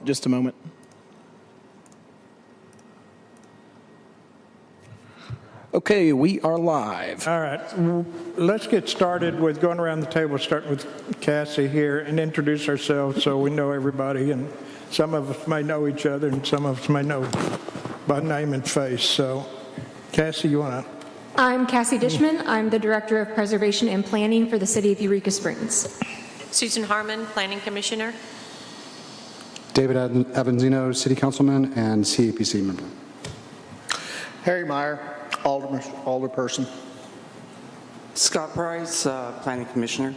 just a moment. Okay, we are live. All right, let's get started with going around the table, starting with Cassie here, and introduce ourselves so we know everybody. And some of us may know each other, and some of us may know by name and face. So, Cassie, you want to? I'm Cassie Dishman. I'm the Director of Preservation and Planning for the City of Eureka Springs. Susan Harmon, Planning Commissioner. David Avanzino, City Councilman and CAPC member. Harry Meyer, Alderperson. Scott Price, Planning Commissioner.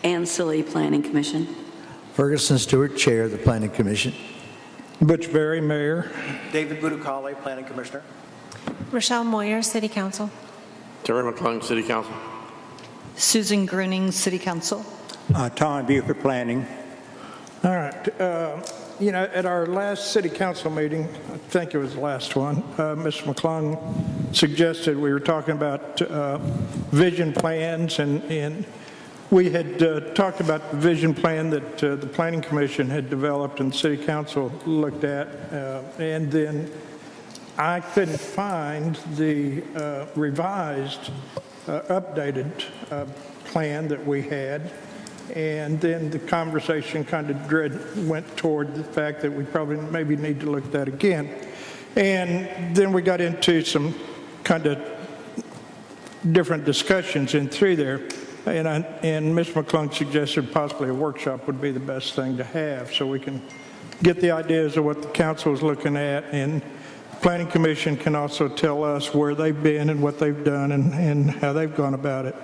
Ann Silly, Planning Commission. Ferguson Stewart, Chair of the Planning Commission. Butch Berry, Mayor. David Budukale, Planning Commissioner. Rochelle Moyer, City Council. Terry McClung, City Council. Susan Gruning, City Council. Tom Buford, Planning. All right. You know, at our last City Council meeting, I think it was the last one, Ms. McClung suggested we were talking about vision plans, and we had talked about the vision plan that the Planning Commission had developed and City Council looked at, and then I couldn't find the revised, updated plan that we had. And then the conversation kind of went toward the fact that we probably maybe need to look at that again. And then we got into some kind of different discussions in through there. And Ms. McClung suggested possibly a workshop would be the best thing to have so we can get the ideas of what the council is looking at, and the Planning Commission can also tell us where they've been and what they've done and how they've gone about it.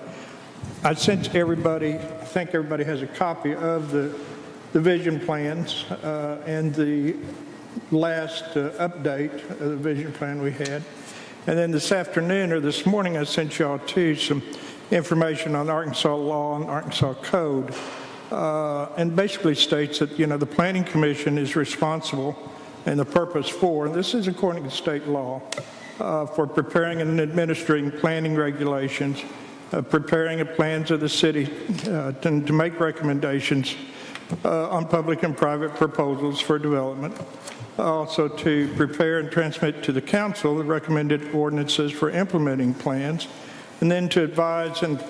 I sent everybody, I think everybody has a copy of the vision plans and the last update of the vision plan we had. And then this afternoon or this morning I sent y'all too some information on Arkansas law and Arkansas code, and basically states that, you know, the Planning Commission is responsible and the purpose for, and this is according to state law, for preparing and administering planning regulations, preparing the plans of the city to make recommendations on public and private proposals for development. Also to prepare and transmit to the council the recommended ordinances for implementing plans, and then to advise and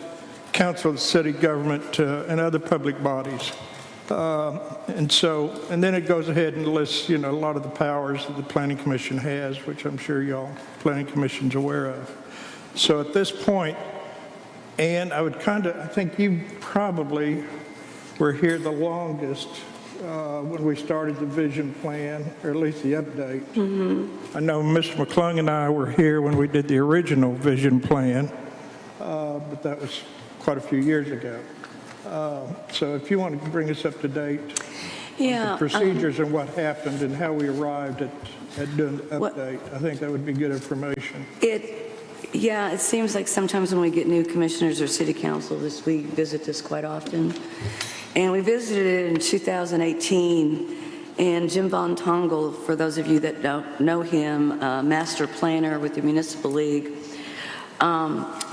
counsel the city government and other public bodies. And then it goes ahead and lists, you know, a lot of the powers that the Planning Commission has, which I'm sure y'all Planning Commission's aware of. So at this point, and I think you probably were here the longest when we started the vision plan, or at least the update. Mm-hmm. I know Mr. McClung and I were here when we did the original vision plan, but that was quite a few years ago. So if you want to bring us up to date on the procedures and what happened and how we arrived at doing the update, I think that would be good information. Yeah, it seems like sometimes when we get new commissioners or city council, we visit this quite often. And we visited it in 2018, and Jim Von Tongel, for those of you that don't know him, master planner with the Municipal League,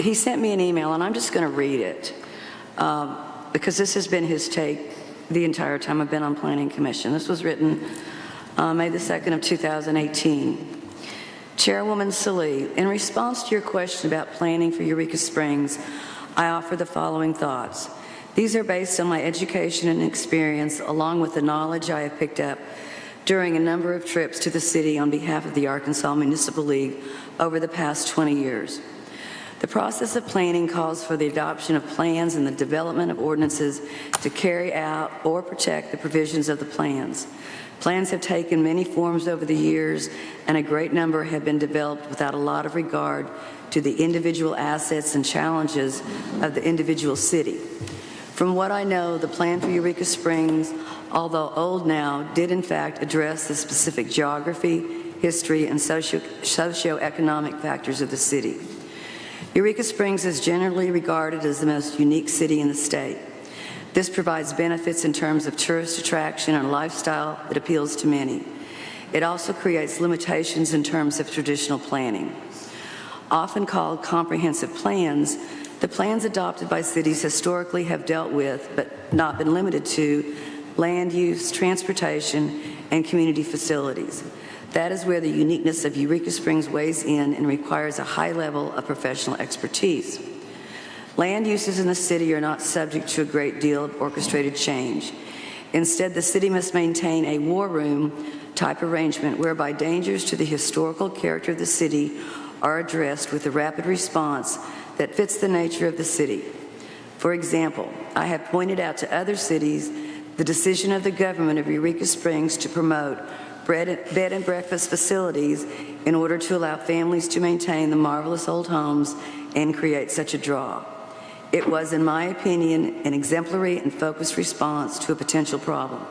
he sent me an email, and I'm just going to read it, because this has been his take the entire time I've been on Planning Commission. This was written May the 2nd of 2018. Chairwoman Silly, in response to your question about planning for Eureka Springs, I offer the following thoughts. These are based on my education and experience, along with the knowledge I have picked up during a number of trips to the city on behalf of the Arkansas Municipal League over the past 20 years. The process of planning calls for the adoption of plans and the development of ordinances to carry out or protect the provisions of the plans. Plans have taken many forms over the years, and a great number have been developed without a lot of regard to the individual assets and challenges of the individual city. From what I know, the plan for Eureka Springs, although old now, did in fact address the specific geography, history, and socioeconomic factors of the city. Eureka Springs is generally regarded as the most unique city in the state. This provides benefits in terms of tourist attraction and lifestyle that appeals to many. It also creates limitations in terms of traditional planning. Often called comprehensive plans, the plans adopted by cities historically have dealt with, but not been limited to, land use, transportation, and community facilities. That is where the uniqueness of Eureka Springs weighs in and requires a high level of professional expertise. Land uses in the city are not subject to a great deal of orchestrated change. Instead, the city must maintain a war room type arrangement whereby dangers to the historical character of the city are addressed with a rapid response that fits the nature of the city. For example, I have pointed out to other cities the decision of the government of Eureka Springs to promote bed and breakfast facilities in order to allow families to maintain the marvelous old homes and create such a draw. It was, in my opinion, an exemplary and focused response to a potential problem.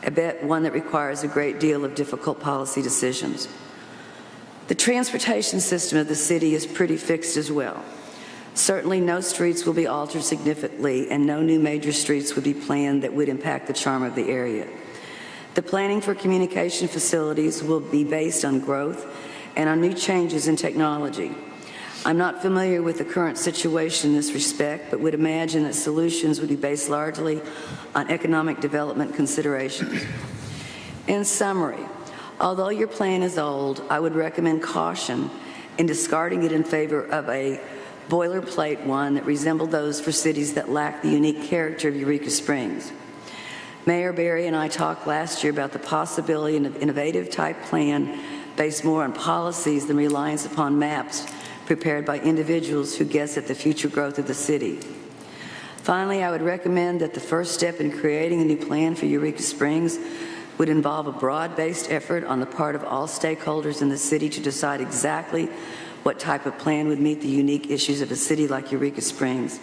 I bet one that requires a great deal of difficult policy decisions. The transportation system of the city is pretty fixed as well. Certainly no streets will be altered significantly and no new major streets would be planned that would impact the charm of the area. The planning for communication facilities will be based on growth and on new changes in technology. I'm not familiar with the current situation in this respect, but would imagine that solutions would be based largely on economic development considerations. In summary, although your plan is old, I would recommend caution in discarding it in favor of a boilerplate one that resembled those for cities that lack the unique character of Eureka Springs. Mayor Berry and I talked last year about the possibility of an innovative type plan based more on policies than reliance upon maps prepared by individuals who guess at the future growth of the city. Finally, I would recommend that the first step in creating a new plan for Eureka Springs would involve a broad-based effort on the part of all stakeholders in the city to decide exactly what type of plan would meet the unique issues of a city like Eureka Springs.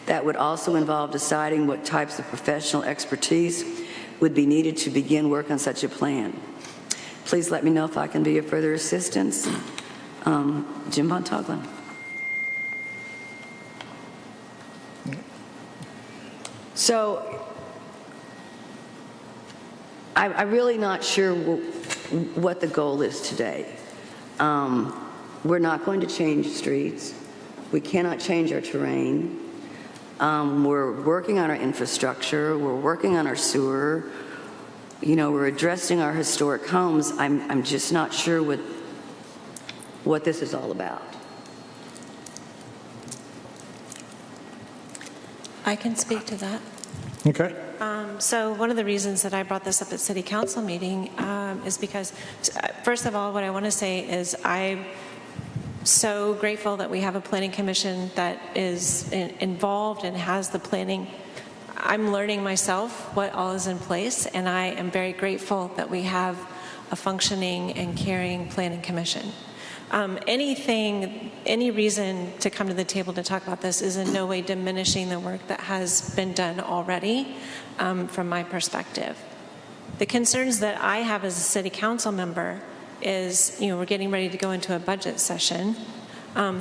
That would also involve deciding what types of professional expertise would be needed to begin work on such a plan. Please let me know if I can be of further assistance. Jim Von Toglen. So, I'm really not sure what the goal is today. We're not going to change streets. We cannot change our terrain. We're working on our infrastructure. We're working on our sewer. You know, we're addressing our historic homes. I'm just not sure what this is all about. I can speak to that. Okay. So one of the reasons that I brought this up at City Council meeting is because, first of all, what I want to say is I'm so grateful that we have a planning commission that is involved and has the planning. I'm learning myself what all is in place, and I am very grateful that we have a functioning and caring planning commission. Any reason to come to the table to talk about this is in no way diminishing the work that has been done already from my perspective. The concerns that I have as a city council member is, we're getting ready to go into a budget session,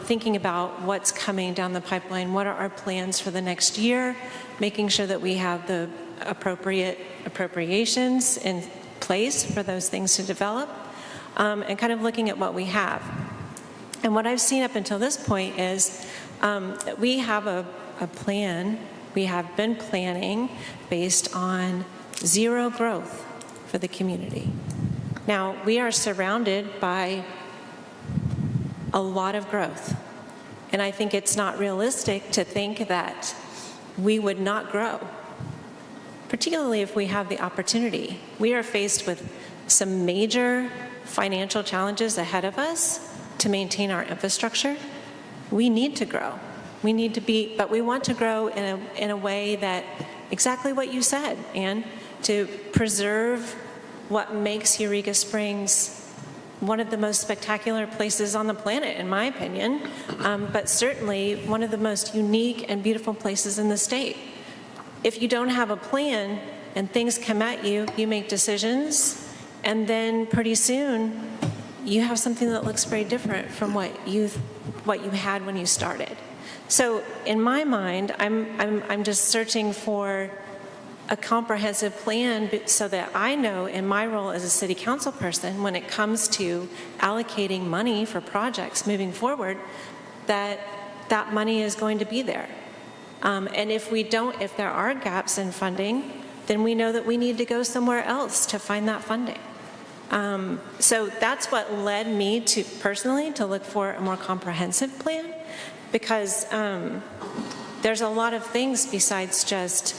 thinking about what's coming down the pipeline, what are our plans for the next year, making sure that we have the appropriate appropriations in place for those things to develop, and kind of looking at what we have. And what I've seen up until this point is that we have a plan, we have been planning based on zero growth for the community. Now, we are surrounded by a lot of growth, and I think it's not realistic to think that we would not grow, particularly if we have the opportunity. We are faced with some major financial challenges ahead of us to maintain our infrastructure. We need to grow. We need to be, but we want to grow in a way that, exactly what you said, Ann, to preserve what makes Eureka Springs one of the most spectacular places on the planet, in my opinion, but certainly one of the most unique and beautiful places in the state. If you don't have a plan and things come at you, you make decisions, and then pretty soon you have something that looks very different from what you had when you started. So in my mind, I'm just searching for a comprehensive plan so that I know in my role as a city council person, when it comes to allocating money for projects moving forward, that money is going to be there. And if there are gaps in funding, then we know that we need to go somewhere else to find that funding. So that's what led me to personally to look for a more comprehensive plan, because there's a lot of things besides just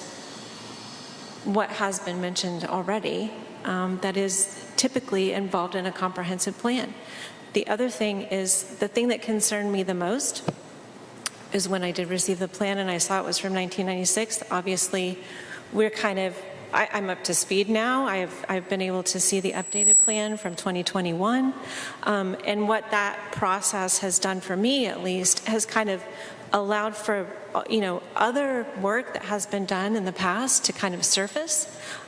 what has been mentioned already that is typically involved in a comprehensive plan. The other thing is, the thing that concerned me the most is when I did receive the plan and I saw it was from 1996. Obviously, we're kind of, I'm up to speed now. I've been able to see the updated plan from 2021. And what that process has done for me, at least, has kind of allowed for, other work that has been done in the past to kind of surface.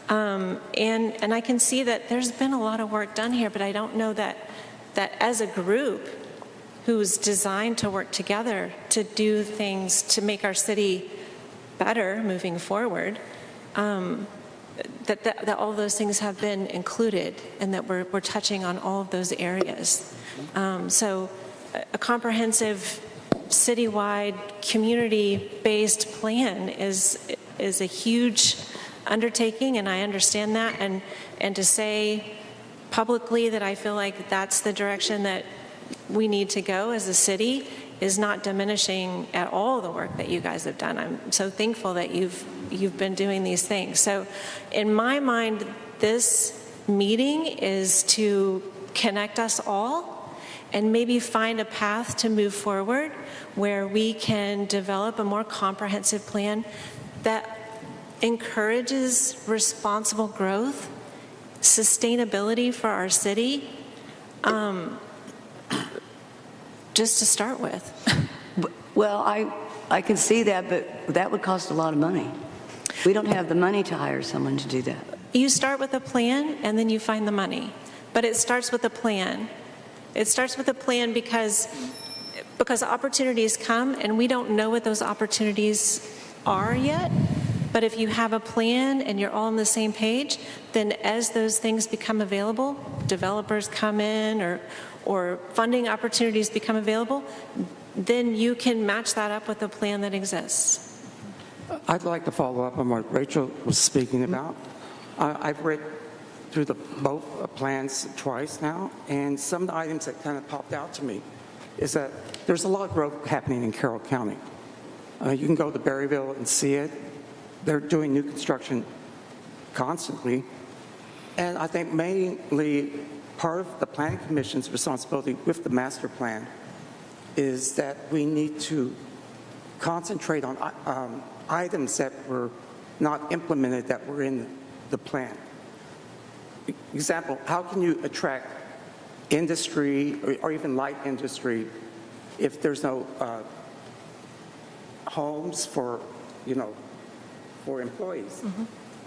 And I can see that there's been a lot of work done here, but I don't know that as a group who's designed to work together to do things to make our city better moving forward, that all those things have been included and that we're touching on all of those areas. So a comprehensive citywide community-based plan is a huge undertaking, and I understand that, and to say publicly that I feel like that's the direction that we need to go as a city is not diminishing at all the work that you guys have done. I'm so thankful that you've been doing these things. So in my mind, this meeting is to connect us all and maybe find a path to move forward where we can develop a more comprehensive plan that encourages responsible growth, sustainability for our city, just to start with. Well, I can see that, but that would cost a lot of money. We don't have the money to hire someone to do that. You start with a plan and then you find the money. But it starts with a plan. It starts with a plan because opportunities come and we don't know what those opportunities are yet. But if you have a plan and you're all on the same page, then as those things become available, developers come in or funding opportunities become available, then you can match that up with a plan that exists. I'd like to follow up on what Rachel was speaking about. I've read through both plans twice now, and some of the items that kind of popped out to me is that there's a lot of growth happening in Carroll County. You can go to Berryville and see it. They're doing new construction constantly. And I think mainly part of the Planning Commission's responsibility with the master plan is that we need to concentrate on items that were not implemented that were in the plan. Example, how can you attract industry or even light industry if there's no homes for employees? Mm-hmm.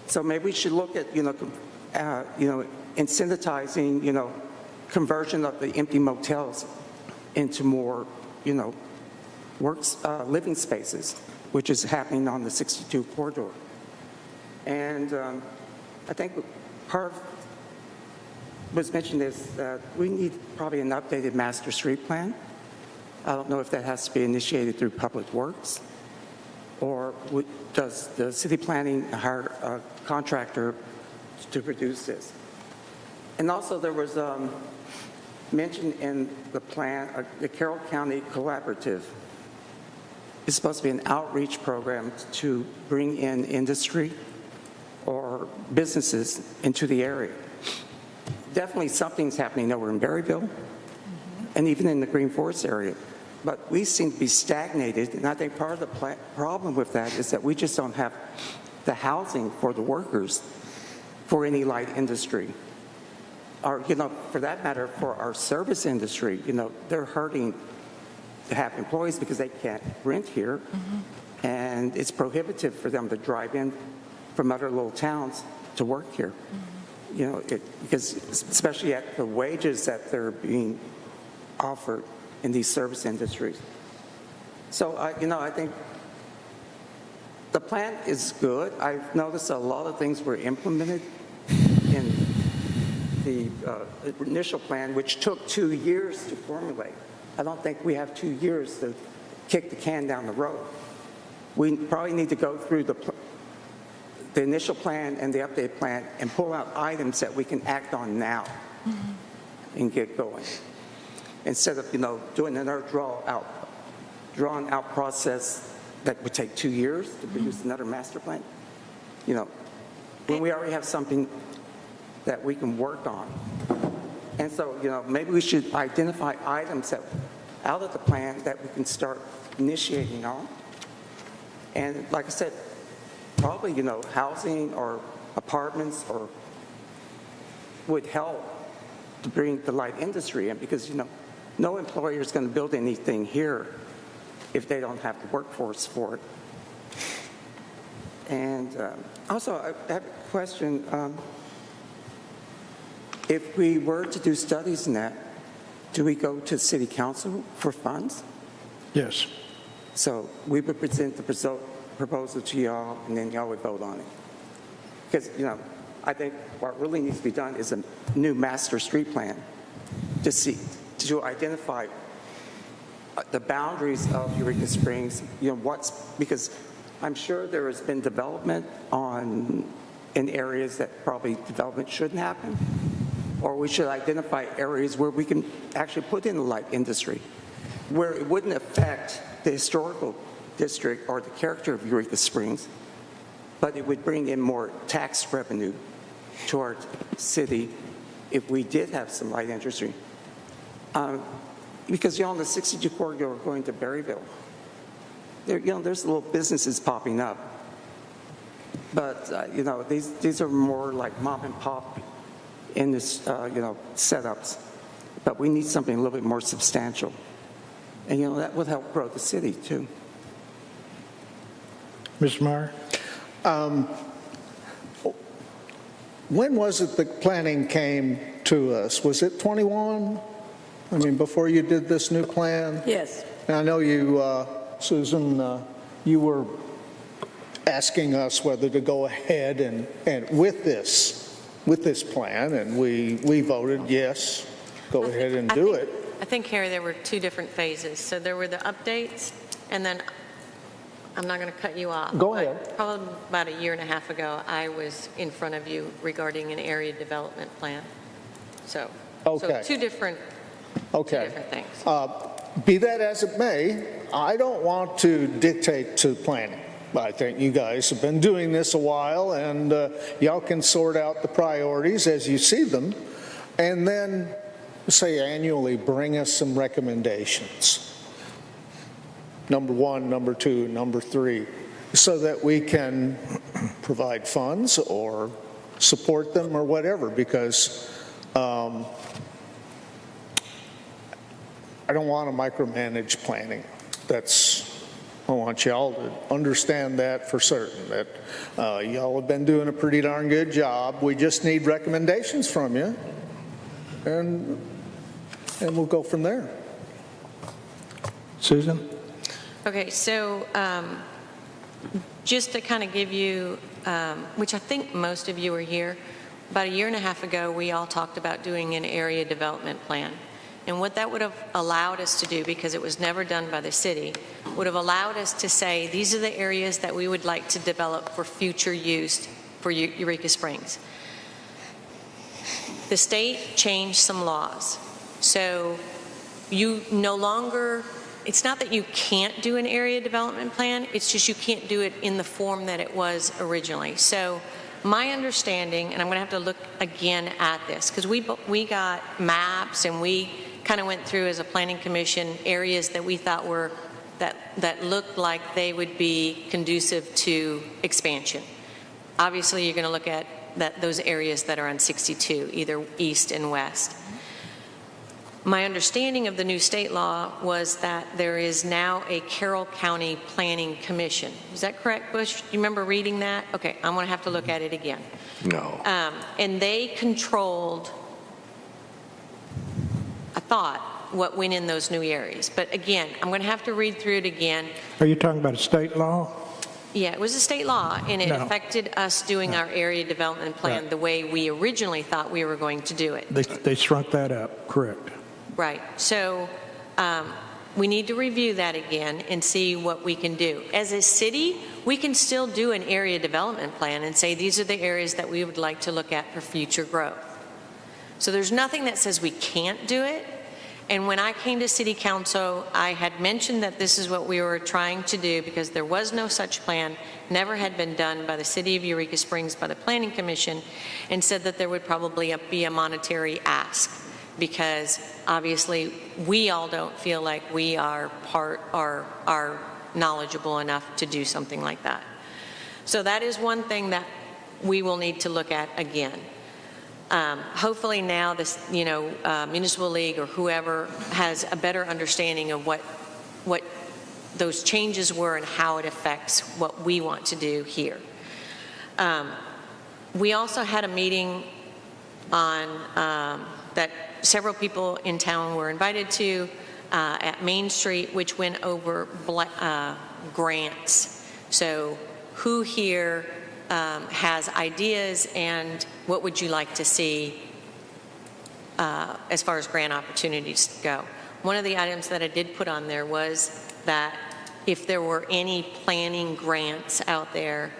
So maybe we should look at, incentivizing, conversion of the empty motels into more, living spaces, which is happening on the 62 corridor. And I think part of what's mentioned is that we need probably an updated master street plan. I don't know if that has to be initiated through Public Works, or does the city planning hire a contractor to produce this? And also there was mentioned in the plan, the Carroll County Collaborative is supposed to be an outreach program to bring in industry or businesses into the area. Definitely something's happening over in Berryville and even in the Green Forest area. But we seem to be stagnated, and I think part of the problem with that is that we just don't have the housing for the workers for any light industry. Or, for that matter, for our service industry, they're hurting to have employees because they can't rent here, and it's prohibitive for them to drive in from other little towns to work here. Because especially at the wages that they're being offered in these service industries. So, I think the plan is good. I've noticed a lot of things were implemented in the initial plan, which took 2 years to formulate. I don't think we have 2 years to kick the can down the road. We probably need to go through the initial plan and the updated plan and pull out items that we can act on now and get going. Instead of, doing another drawn out process that would take 2 years to produce another master plan. When we already have something that we can work on. And so, maybe we should identify items that out of the plan that we can start initiating on. And like I said, probably, housing or apartments or would help to bring the light industry in because, no employer is going to build anything here if they don't have the workforce for it. And also, I have a question. If we were to do studies in that, do we go to City Council for funds? Yes. So we would present the proposal to y'all, and then y'all would vote on it. Because, I think what really needs to be done is a new master street plan to identify the boundaries of Eureka Springs, because I'm sure there has been development in areas that probably development shouldn't happen, or we should identify areas where we can actually put in the light industry, where it wouldn't affect the historical district or the character of Eureka Springs, but it would bring in more tax revenue to our city if we did have some light industry. Because, on the 62 corridor going to Berryville, there's little businesses popping up. But, these are more like mom and pop in this, setups. But we need something a little bit more substantial. And, that would help grow the city, too. Ms. Meyer? When was it the planning came to us? Was it 21? I mean, before you did this new plan? Yes. And I know you, Susan, you were asking us whether to go ahead and with this plan, and we voted yes, go ahead and do it. I think, Harry, there were two different phases. So there were the updates, and then I'm not going to cut you off. Go ahead. Probably about a year and a half ago, I was in front of you regarding an area development plan. So, Okay. two different things. Be that as it may, I don't want to dictate to planning. I think you guys have been doing this a while, and y'all can sort out the priorities as you see them, and then, say, annually bring us some recommendations. Number 1, number 2, number 3, so that we can provide funds or support them or whatever, because I don't want to micromanage planning. I want y'all to understand that for certain, that y'all have been doing a pretty darn good job. We just need recommendations from you, and we'll go from there. Susan? Okay, so just to kind of give you, which I think most of you were here, about a year and a half ago, we all talked about doing an area development plan. And what that would have allowed us to do, because it was never done by the city, would have allowed us to say, these are the areas that we would like to develop for future use for Eureka Springs. The state changed some laws. So you no longer, it's not that you can't do an area development plan, it's just you can't do it in the form that it was originally. So my understanding, and I'm going to have to look again at this, because we got maps and we kind of went through as a planning commission areas that we thought were, that looked like they would be conducive to expansion. Obviously, you're going to look at those areas that are on 62, either east and west. My understanding of the new state law was that there is now a Carroll County Planning Commission. Is that correct, Bush? Do you remember reading that? Okay, I'm going to have to look at it again. No. And they controlled, I thought, what went in those new areas. But again, I'm going to have to read through it again. Are you talking about a state law? Yeah, it was a state law, and it affected us doing our area development plan the way we originally thought we were going to do it. They shrunk that up, correct. Right. So we need to review that again and see what we can do. As a city, we can still do an area development plan and say these are the areas that we would like to look at for future growth. So there's nothing that says we can't do it. And when I came to City Council, I had mentioned that this is what we were trying to do because there was no such plan, never had been done by the City of Eureka Springs, by the Planning Commission, and said that there would probably be a monetary ask because obviously we all don't feel like we are are knowledgeable enough to do something like that. So that is one thing that we will need to look at again. Hopefully now this, Municipal League or whoever has a better understanding of what those changes were and how it affects what we want to do here. We also had a meeting on that several in town were invited to at Main Street, which went over grants. So who here has ideas and what would you like to see as far as grant opportunities go? One of the items that I did put on there was that if there were any planning grants out there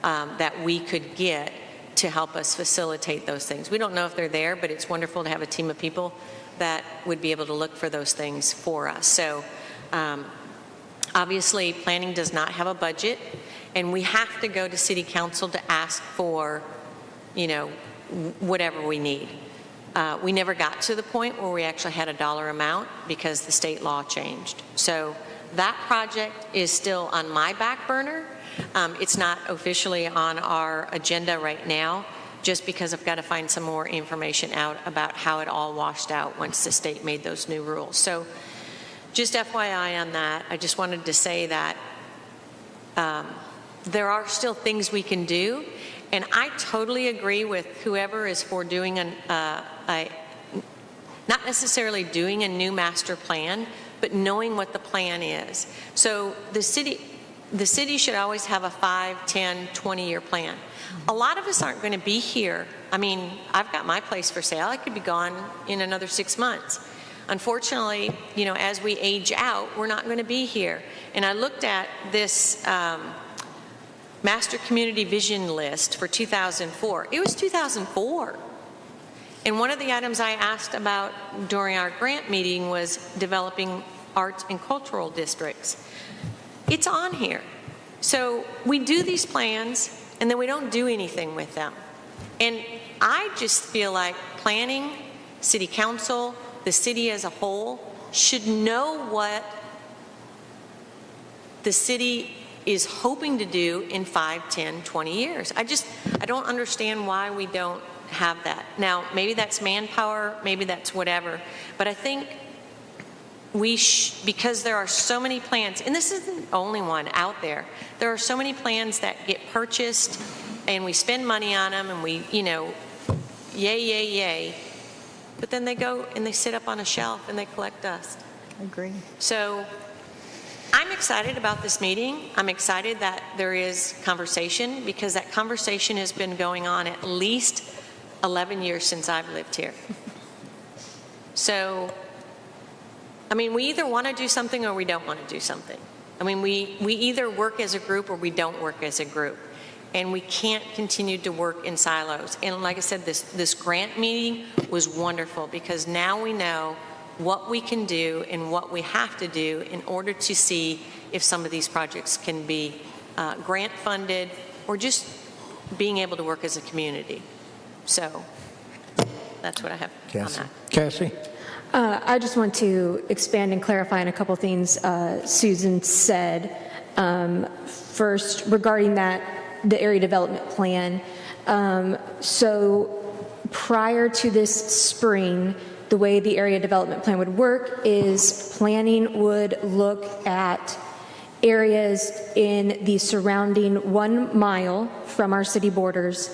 that we could get to help us facilitate those things. We don't know if they're there, but it's wonderful to have a team of people that would be able to look for those things for us. So obviously planning does not have a budget, and we have to go to City Council to ask for, whatever we need. We never got to the point where we actually had a dollar amount because the state law changed. So that project is still on my back burner. It's not officially on our agenda right now, just because I've got to find some more information out about how it all washed out once the state made those new rules. So just FYI on that, I just wanted to say that there are still things we can do, and I totally agree with whoever is for doing not necessarily doing a new master plan, but knowing what the plan is. So the city should always have a 5, 10, 20-year plan. A lot of us aren't going to be here. I mean, I've got my place for sale. I could be gone in another 6 months. Unfortunately, as we age out, we're not going to be here. And I looked at this Master Community Vision list for 2004. It was 2004. And one of the items I asked about during our grant meeting was developing arts and cultural districts. It's on here. So we do these plans, and then we don't do anything with them. And I just feel like planning, City Council, the city as a whole should know what the city is hoping to do in 5, 10, 20 years. I don't understand why we don't have that. Now, maybe that's manpower, maybe that's whatever, but I think because there are so many plans, and this isn't the only one out there, there are so many plans that get purchased and we spend money on them and we, yay, but then they go and they sit up on a shelf and they collect dust. I agree. So I'm excited about this meeting. I'm excited that there is conversation because that conversation has been going on at least 11 years since I've lived here. So, we either want to do something or we don't want to do something. We either work as a group or we don't work as a group. And we can't continue to work in silos. And like I said, this grant meeting was wonderful because now we know what we can do and what we have to do in order to see if some of these projects can be grant funded or just being able to work as a community. So that's what I have on that. Cassie? I just want to expand and clarify on a couple things Susan said. First, regarding the area development plan. So prior to this spring, the way the area development plan would work is planning would look at areas in the surrounding 1 mile from our city borders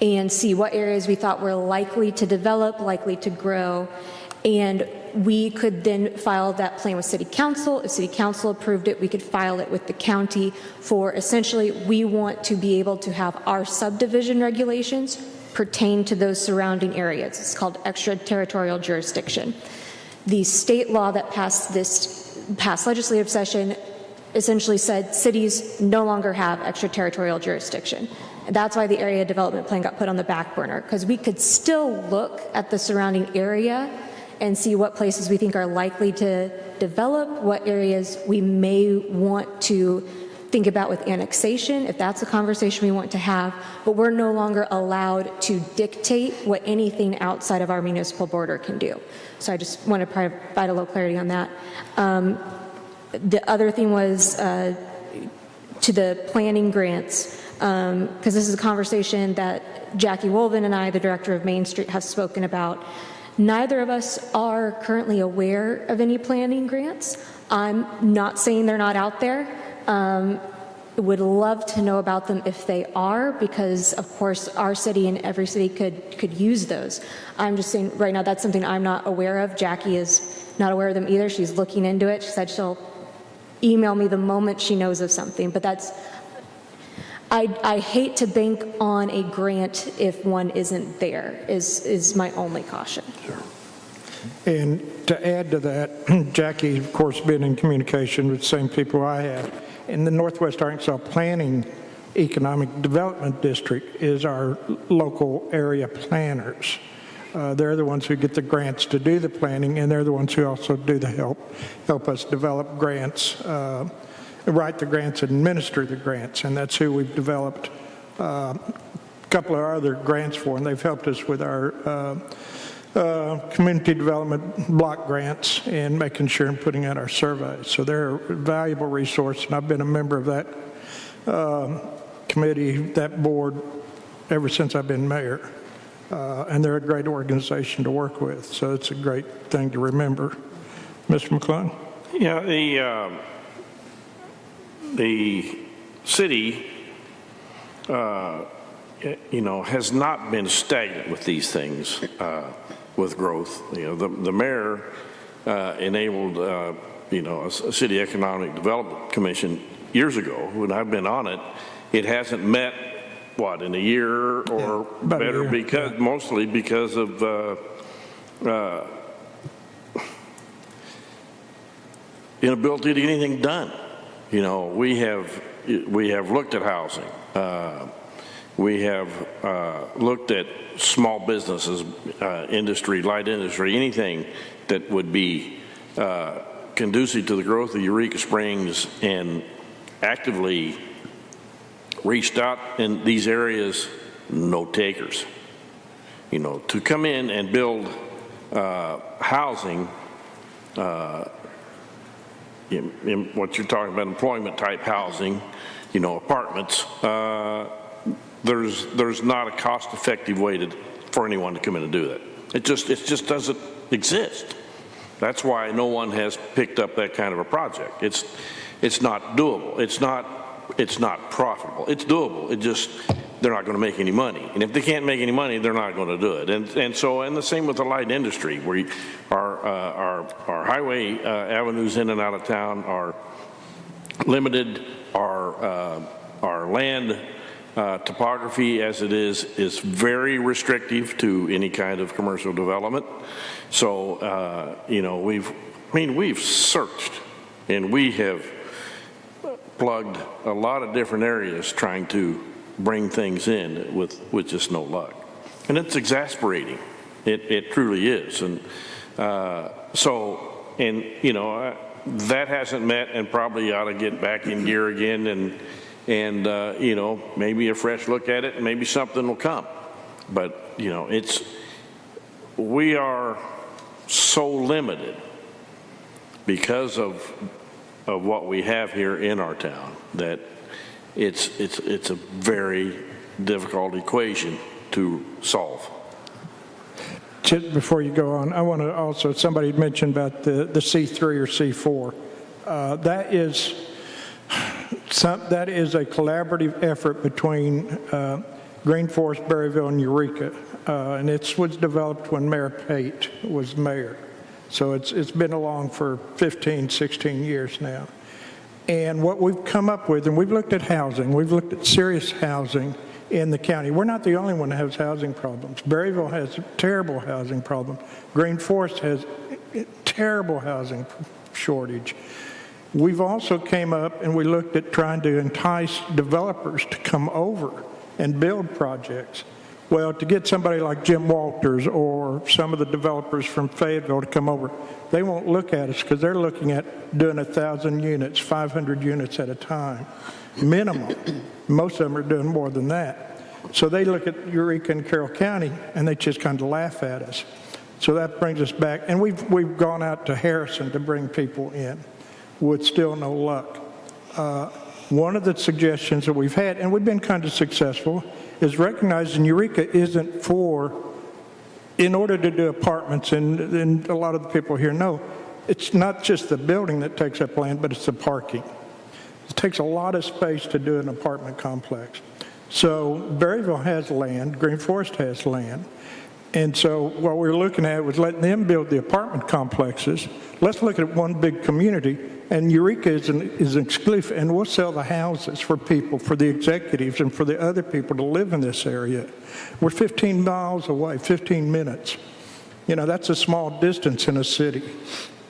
and see what areas we thought were likely to develop, likely to grow, and we could then file that plan with City Council. If City Council approved it, we could file it with the county for essentially we want to be able to have our subdivision regulations pertain to those surrounding areas. It's called extraterritorial jurisdiction. The state law that passed this past legislative session essentially said cities no longer have extraterritorial jurisdiction. And that's why the area development plan got put on the back burner, because we could still look at the surrounding area and see what places we think are likely to develop, what areas we may want to think about with annexation, if that's a conversation we want to have, but we're no longer allowed to dictate what anything outside of our municipal border can do. So I just want to provide a little clarity on that. The other thing was to the planning grants, because this is a conversation that Jackie Wolven and I, the director of Main Street, have spoken about. Neither of us are currently aware of any planning grants. I'm not saying they're not out there. Would love to know about them if they are, because of course our city and every city could use those. I'm just saying right now that's something I'm not aware of. Jackie is not aware of them either. She's looking into it. She said she'll email me the moment she knows of something, but that's, I hate to bank on a grant if one isn't there, is my only caution. Sure. And to add to that, Jackie, of course, been in communication with the same people I have. In the Northwest Arkansas Planning Economic Development District is our local area planners. They're the ones who get the grants to do the planning, and they're the ones who also do the help us develop grants, write the grants, and administer the grants, and that's who we've developed a couple of other grants for, and they've helped us with our community development block grants and making sure and putting out our surveys. So they're a valuable resource, and I've been a member of that committee, that board, ever since I've been mayor. And they're a great organization to work with, so it's a great thing to remember. Mr. McClung? Yeah, the city, has not been stagnant with these things, with growth. The mayor enabled, a city economic development commission years ago. When I've been on it, it hasn't met, in a year or better, because mostly because of inability to get anything done. We have looked at housing. We have looked at small businesses, industry, light industry, anything that would be conducive to the growth of Eureka Springs, and actively reached out in these areas, no takers. To come in and build housing, in what you're talking about, employment type housing, apartments, there's not a cost-effective way for anyone to come in and do that. It just doesn't exist. That's why no one has picked up that kind of a project. It's not doable. It's not profitable. It's doable. They're not going to make any money. And if they can't make any money, they're not going to do it. And the same with the light industry, where our highway avenues in and out of town are limited. Our land topography as it is very restrictive to any kind of commercial development. So we've searched, and we have plugged a lot of different areas trying to bring things in with just no luck. And it's exasperating. It truly is. And that hasn't met, and probably ought to get back in gear again, and maybe a fresh look at it, and maybe something will come. But we are so limited because of what we have here in our town that it's a very difficult equation to solve. Just before you go on, I want to also, somebody mentioned about the C3 or C4. That is a collaborative effort between Green Forest, Berryville, and Eureka, and it was developed when Mayor Pate was mayor. So it's been along for 15, 16 years now. And what we've come up with, and we've looked at housing, we've looked at serious housing in the county. We're not the only one that has housing problems. Berryville has a terrible housing problem. Green Forest has terrible housing shortage. We've also came up and we looked at trying to entice developers to come over and build projects. Well, to get somebody like Jim Walters or some of the developers from Fayetteville to come over, they won't look at us because they're looking at doing 1,000 units, 500 units at a time, minimum. Most of them are doing more than that. So they look at Eureka and Carroll County and they just kind of laugh at us. So that brings us back. And we've gone out to Harrison to bring people in with still no luck. One of the suggestions that we've had, and we've been kind of successful, is recognizing Eureka isn't in order to do apartments, and a lot of the people here know, it's not just the building that takes up land, but it's the parking. It takes a lot of space to do an apartment complex. So Berryville has land, Green Forest has land, and so what we're looking at was letting them build the apartment complexes. Let's look at one big community, and Eureka is exclusive, and we'll sell the houses for people, for the executives, and for the other people to live in this area. We're 15 miles away, 15 minutes. You know, that's a small distance in a city.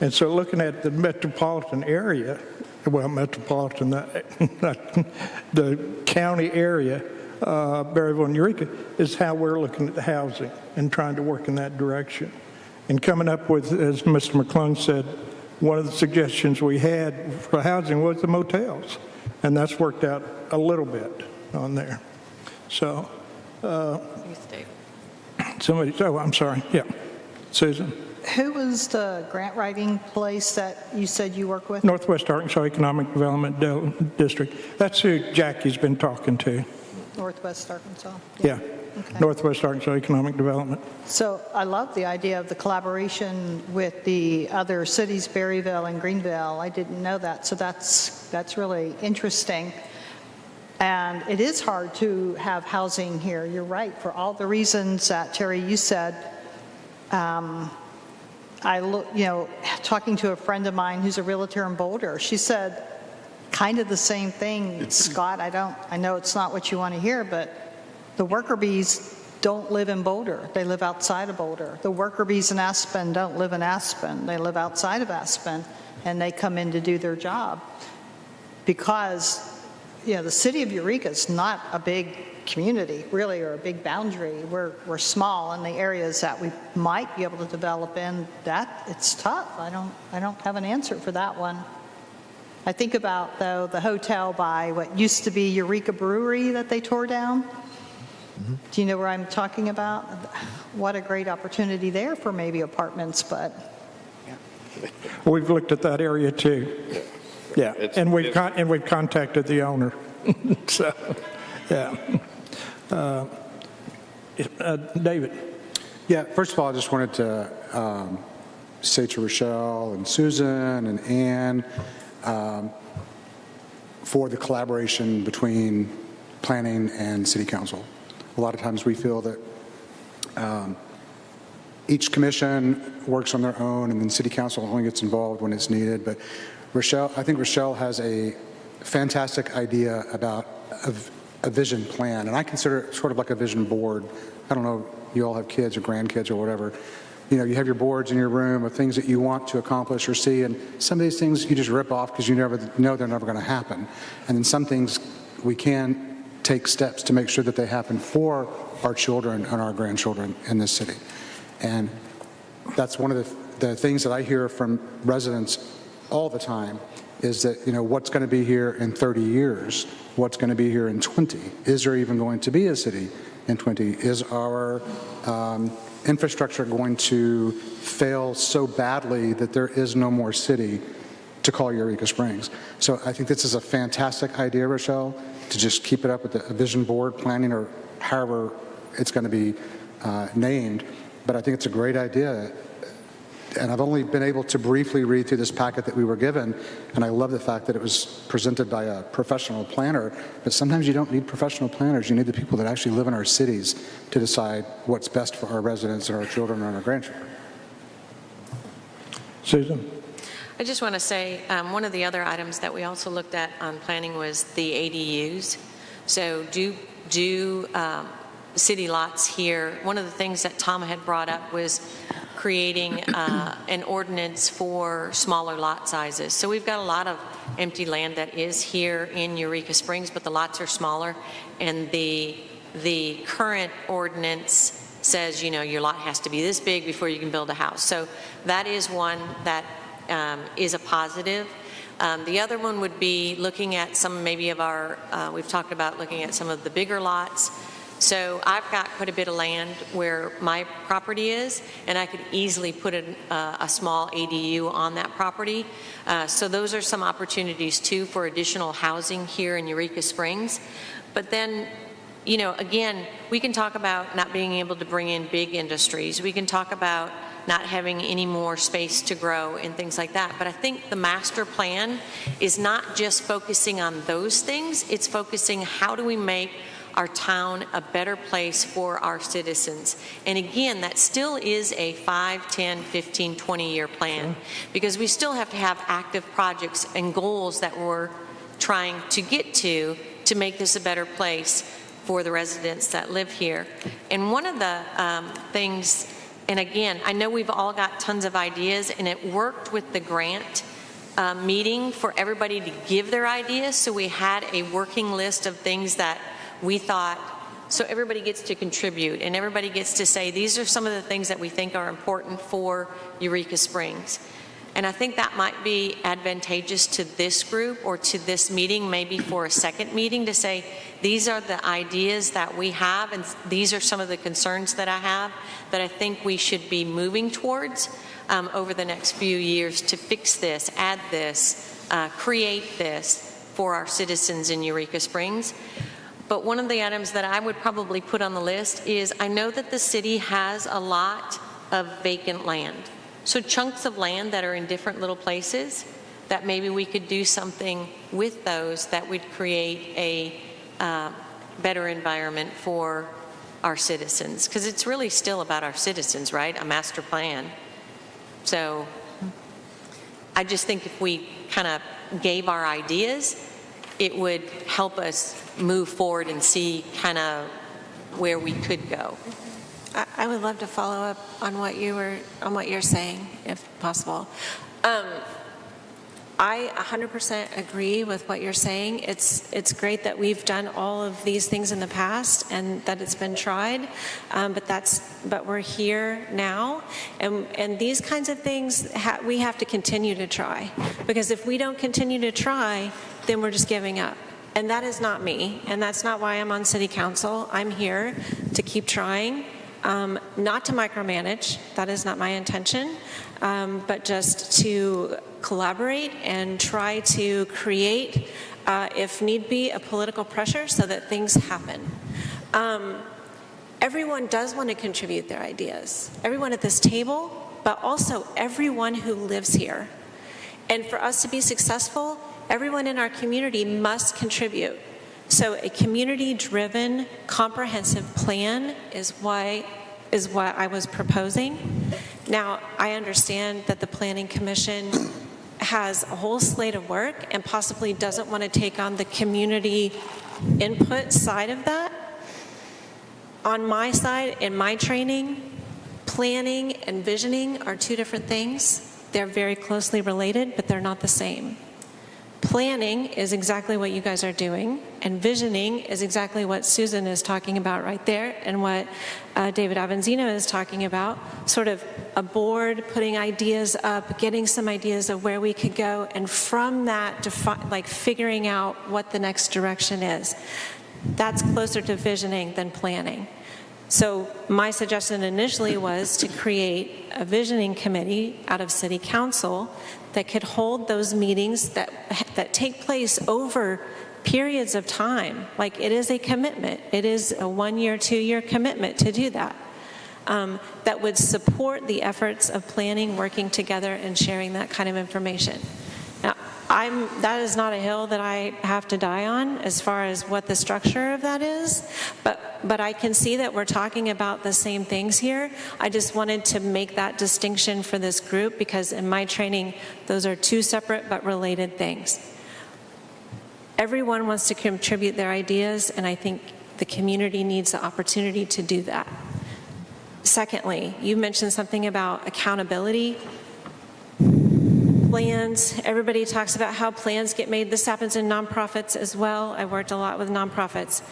And so looking at the metropolitan area, well, metropolitan, the county area, Berryville and Eureka, is how we're looking at the housing and trying to work in that direction. And coming up with, as Mr. McClung said, one of the suggestions we had for housing was the motels, and that's worked out a little bit on there. So, I'm sorry, yeah. Susan? Who was the grant writing place that you said you work with? Northwest Arkansas Economic Development District. That's who Jackie's been talking to. Northwest Arkansas? Yeah. Okay. Northwest Arkansas Economic Development. So I love the idea of the collaboration with the other cities, Berryville and Greenville. I didn't know that, so that's really interesting. And it is hard to have housing here. You're right, for all the reasons that, Terry, you said. Talking to a friend of mine who's a realtor in Boulder, she said kind of the same thing. Scott, I know it's not what you want to hear, but the worker bees don't live in Boulder. They live outside of Boulder. The worker bees in Aspen don't live in Aspen. They live outside of Aspen, and they come in to do their job. Because, the city of Eureka is not a big community, really, or a big boundary. We're small in the areas that we might be able to develop in. That, it's tough. I don't have an answer for that one. I think about, though, the hotel by what used to be Eureka Brewery that they tore down. Do you know where I'm talking about? What a great opportunity there for maybe apartments, but... We've looked at that area too. Yeah, and we've contacted the owner. So, yeah. David. Yeah, first of all, I just wanted to say to Rochelle and Susan and Ann for the collaboration between planning and city council. A lot of times we feel that each commission works on their own and then city council only gets involved when it's needed. But I think Rochelle has a fantastic idea about a vision plan, and I consider it sort of like a vision board. I don't know, you all have kids or grandkids or whatever. You have your boards in your room of things that you want to accomplish or see, and some of these things you just rip off because you never know they're never going to happen. And then some things we can take steps to make sure that they happen for our children and our grandchildren in this city. And that's one of the things that I hear from residents all the time is that, what's going to be here in 30 years? What's going to be here in 20? Is there even going to be a city in 20? Is our infrastructure going to fail so badly that there is no more city to call Eureka Springs? So I think this is a fantastic idea, Rochelle, to just keep it up with a vision board planning or however it's going to be named. But I think it's a great idea. And I've only been able to briefly read through this packet that we were given, and I love the fact that it was presented by a professional planner. But sometimes you don't need professional planners. You need the people that actually live in our cities to decide what's best for our residents and our children and our grandchildren. Susan? I just want to say one of the other items that we also looked at on planning was the ADUs. So do city lots here. One of the things that Tom had brought up was creating an ordinance for smaller lot sizes. So we've got a lot of empty land that is here in Eureka Springs, but the lots are smaller, and the current ordinance says, you know, your lot has to be this big before you can build a house. So that is one that is a positive. The other one would be looking at some maybe of our, we've talked about looking at some of the bigger lots. So I've got quite a bit of land where my property is, and I could easily put a small ADU on that property. So those are some opportunities too for additional housing here in Eureka Springs. But then, you know, again, we can talk about not being able to bring in big industries. We can talk about not having any more space to grow and things like that. But I think the master plan is not just focusing on those things, it's focusing how do we make our town a better place for our citizens. And again, that still is a 5, 10, 15, 20-year plan, because we still have to have active projects and goals that we're trying to get to make this a better place for the residents that live here. And one of the things, and again, I know we've all got tons of ideas, and it worked with the grant meeting for everybody to give their ideas, so we had a working list of things that we thought, so everybody gets to contribute and everybody gets to say, these are some of the things that we think are important for Eureka Springs. And I think that might be advantageous to this group or to this meeting, maybe for a second meeting, to say, these are the ideas that we have and these are some of the concerns that I have that I think we should be moving towards over the next few years to fix this, add this, create this for our citizens in Eureka Springs. But one of the items that I would probably put on the list is, I know that the city has a lot of vacant land. So chunks of land that are in different little places, that maybe we could do something with those that would create a better environment for our citizens. Because it's really still about our citizens, right? A master plan. So I just think if we kind of gave our ideas, it would help us move forward and see kind of where we could go. I would love to follow up on what you're saying, if possible. I 100% agree with what you're saying. It's great that we've done all of these things in the past and that it's been tried, but we're here now, and these kinds of things we have to continue to try, because if we don't continue to try, then we're just giving up. And that is not me, and that's not why I'm on City Council. I'm here to keep trying, not to micromanage. That is not my intention, but just to collaborate and try to create, if need be, a political pressure so that things happen. Everyone does want to contribute their ideas. Everyone at this table, but also everyone who lives here. And for us to be successful, everyone in our community must contribute. So a community-driven, comprehensive plan is what I was proposing. Now, I understand that the Planning Commission has a whole slate of work and possibly doesn't want to take on the community input side of that. On my side, in my training, planning and visioning are two different things. They're very closely related, but they're not the same. Planning is exactly what you guys are doing, and visioning is exactly what Susan is talking about right there, and what David Avanzino is talking about, sort of a board, putting ideas up, getting some ideas of where we could go, and from that, figuring out what the next direction is. That's closer to visioning than planning. So my suggestion initially was to create a visioning committee out of City Council that could hold those meetings that take place over periods of time. Like, it is a commitment. It is a 1-year, 2-year commitment to do that. That would support the efforts of planning, working together, and sharing that kind of information. Now, that is not a hill that I have to die on as far as what the structure of that is, but I can see that we're talking about the same things here. I just wanted to make that distinction for this group, because in my training, those are two separate but related things. Everyone wants to contribute their ideas, and I think the community needs the opportunity to do that. Secondly, you mentioned something about accountability. Plans, everybody talks about how plans get made. This happens in nonprofits as well. I worked a lot with nonprofits.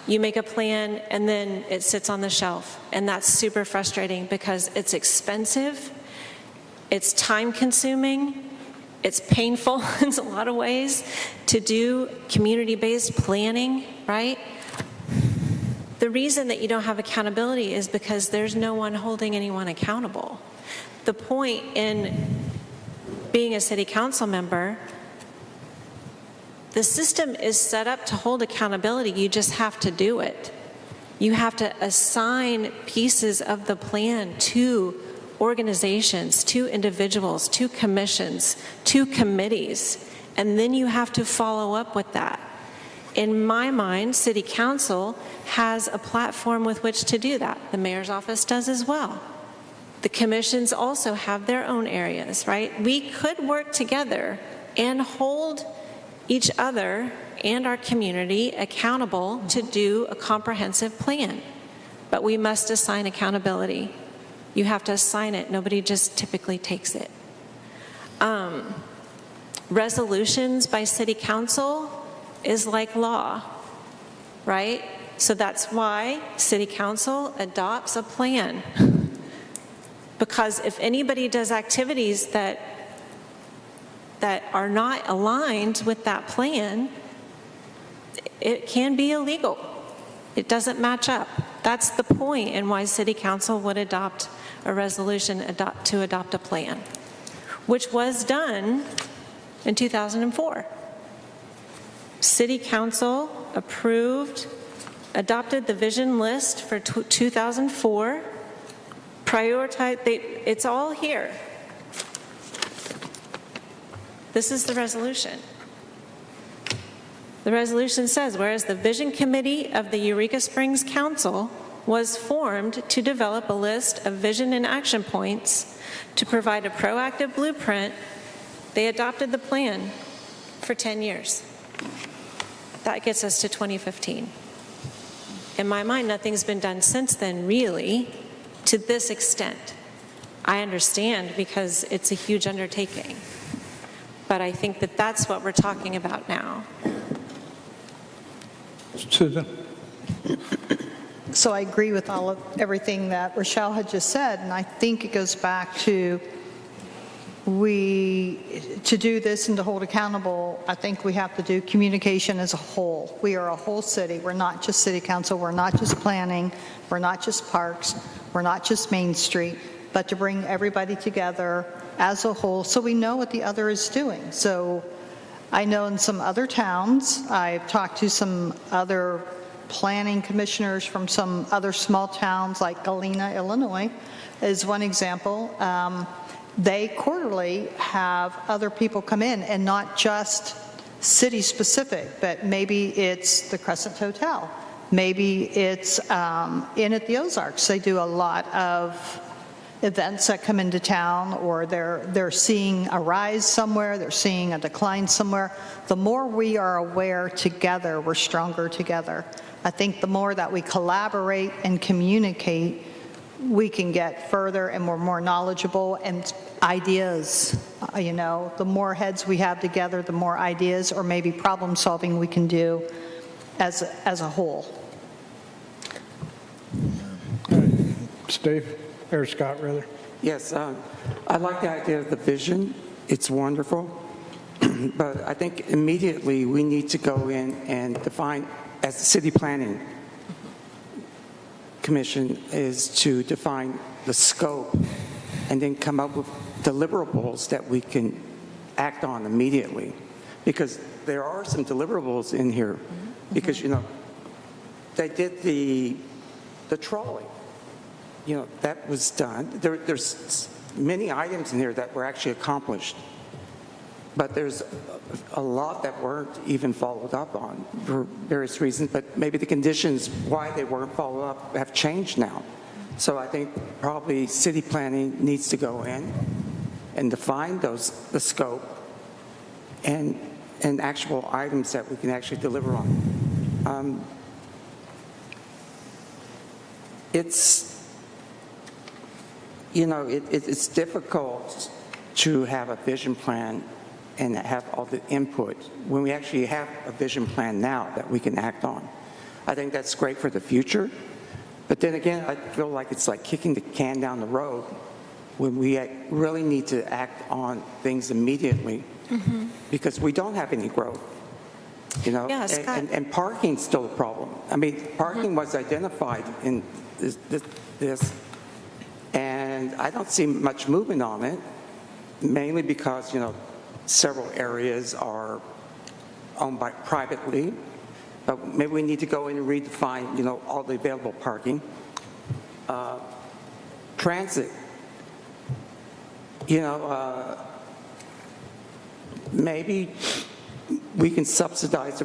You make a plan and then it sits on the shelf, and that's super frustrating because it's expensive, it's time consuming, it's painful in a lot of ways to do community-based planning, right? The reason that you don't have accountability is because there's no one holding anyone accountable. The point in being a city council member, the system is set up to hold accountability. You just have to do it. You have to assign pieces of the plan to organizations, to individuals, to commissions, to committees, and then you have to follow up with that. In my mind, City Council has a platform with which to do that. The mayor's office does as well. The commissions also have their own areas, right? We could work together and hold each other and our community accountable to do a comprehensive plan. But we must assign accountability. You have to assign it. Nobody just typically takes it. Resolutions by City Council is like law, right? So that's why City Council adopts a plan. Because if anybody does activities that are not aligned with that plan, it can be illegal. It doesn't match up. That's the point in why City Council would adopt a resolution to adopt a plan, which was done in 2004. City Council adopted the vision list for 2004, it's all here. This is the resolution. The resolution says, whereas the Vision Committee of the Eureka Springs Council was formed to develop a list of vision and action points to provide a proactive blueprint, they adopted the plan for 10 years. That gets us to 2015. In my mind, nothing's been done since then, really, to this extent. I understand because it's a huge undertaking. But I think that that's what we're talking about now. Susan? So I agree with everything that Rochelle had just said, and I think it goes back to to do this and to hold accountable, I think we have to do communication as a whole. We are a whole city. We're not just City Council. We're not just planning. We're not just parks. We're not just Main Street, but to bring everybody together as a whole so we know what the other is doing. So I know in some other towns, I've talked to some other planning commissioners from some other small towns like Galena, Illinois, is one example. They quarterly have other people come in, and not just city specific, but maybe it's the Crescent Hotel. Maybe it's Inn at the Ozarks. They do a lot of events that come into town, or they're seeing a rise somewhere, they're seeing a decline somewhere. The more we are aware together, we're stronger together. I think the more that we collaborate and communicate, we can get further, and we're more knowledgeable, and ideas, the more heads we have together, the more ideas or maybe problem solving we can do as a whole. Steve, or Scott rather. Yes, I like the idea of the vision. It's wonderful. But I think immediately we need to go in and define, as the City Planning Commission is to define the scope and then come up with deliverables that we can act on immediately. Because there are some deliverables in here. Because, they did the trolley. That was done. There's many items in here that were actually accomplished. But there's a lot that weren't even followed up on for various reasons, but maybe the conditions why they weren't followed up have changed now. So I think probably city planning needs to go in and define the scope and actual items that we can actually deliver on. you know, it's difficult to have a vision plan and have all the input when we actually have a vision plan now that we can act on. I think that's great for the future, but then again, I feel like it's like kicking the can down the road when we really need to act on things immediately because we don't have any growth. You know, Yeah, Scott. and parking's still a problem. I mean, parking was identified in this, and I don't see much movement on it, mainly because, you know, several areas are owned by privately, but maybe we need to go in and redefine, you know, all the available parking. Transit, you know, maybe we can subsidize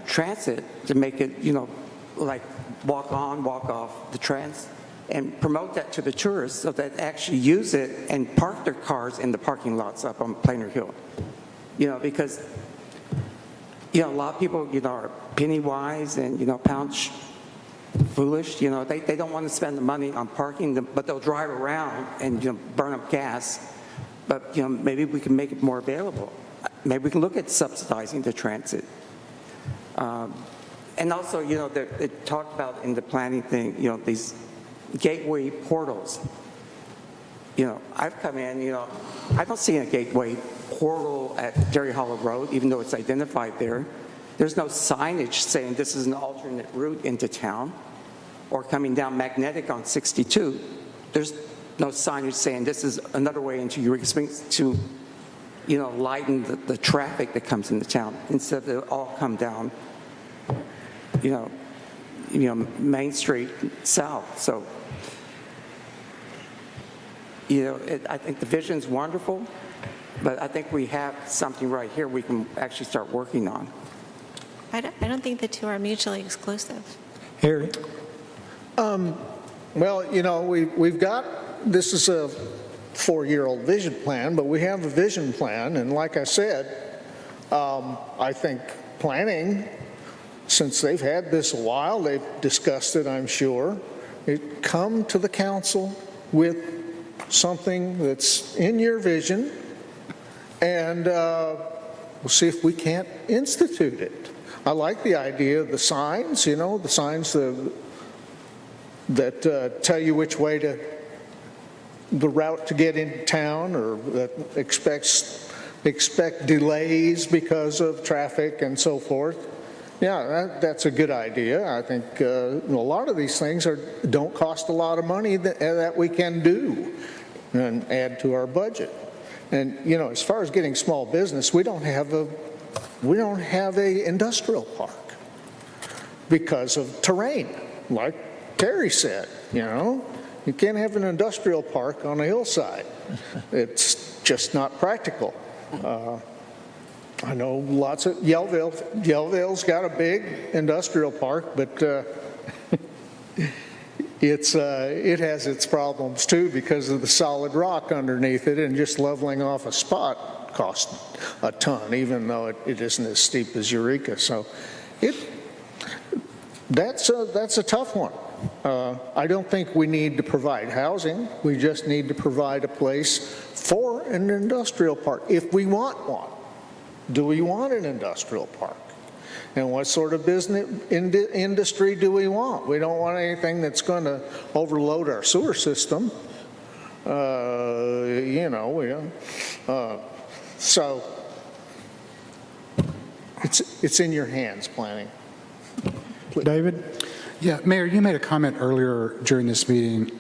transit to make it, you know, like walk on, walk off the trans, and promote that to the tourists so that they actually use it and park their cars in the parking lots up on Plainer Hill. You know, because, you know, a lot of people, you know, are penny wise and, you know, pound foolish. You know, they don't want to spend the money on parking, but they'll drive around and, you know, burn up gas. But, you know, maybe we can make it more available. Maybe we can look at subsidizing the transit. And also, you know, they talked about in the planning thing, you know, these gateway portals. You know, I've come in, you know, I don't see a gateway portal at Dairy Hollow Road, even though it's identified there. There's no signage saying this is an alternate route into town, or coming down Magnetic on 62. There's no signage saying this is another way into Eureka Springs to, you know, lighten the traffic that comes into town, instead of it all come down, you know, Main Street south. So, you know, I think the vision's wonderful, but I think we have something right here we can actually start working on. I don't think the two are mutually exclusive. Harry? Well, you know, we've got, this is a 4-year-old vision plan, but we have a vision plan, and like I said, I think planning, since they've had this a while, they've discussed it, I'm sure, come to the council with something that's in your vision, and we'll see if we can't institute it. I like the idea of the signs, you know, the signs that tell you which way to, the route to get into town, or that expect delays because of traffic and so forth. Yeah, that's a good idea. I think a lot of these things don't cost a lot of money that we can do and add to our budget. And, you know, as far as getting small business, we don't have a industrial park because of terrain, like Terry said. You know, you can't have an industrial park on a hillside. It's just not practical. I know lots of Yellville's got a big industrial park, but it has its problems too because of the solid rock underneath it, and just leveling off a spot costs a ton, even though it isn't as steep as Eureka. So that's a tough one. I don't think we need to provide housing. We just need to provide a place for an industrial park if we want one. Do we want an industrial park? And what sort of business industry do we want? We don't want anything that's going to overload our sewer system. You know, so it's in your hands, planning. Please. David? Yeah, Mayor, you made a comment earlier during this meeting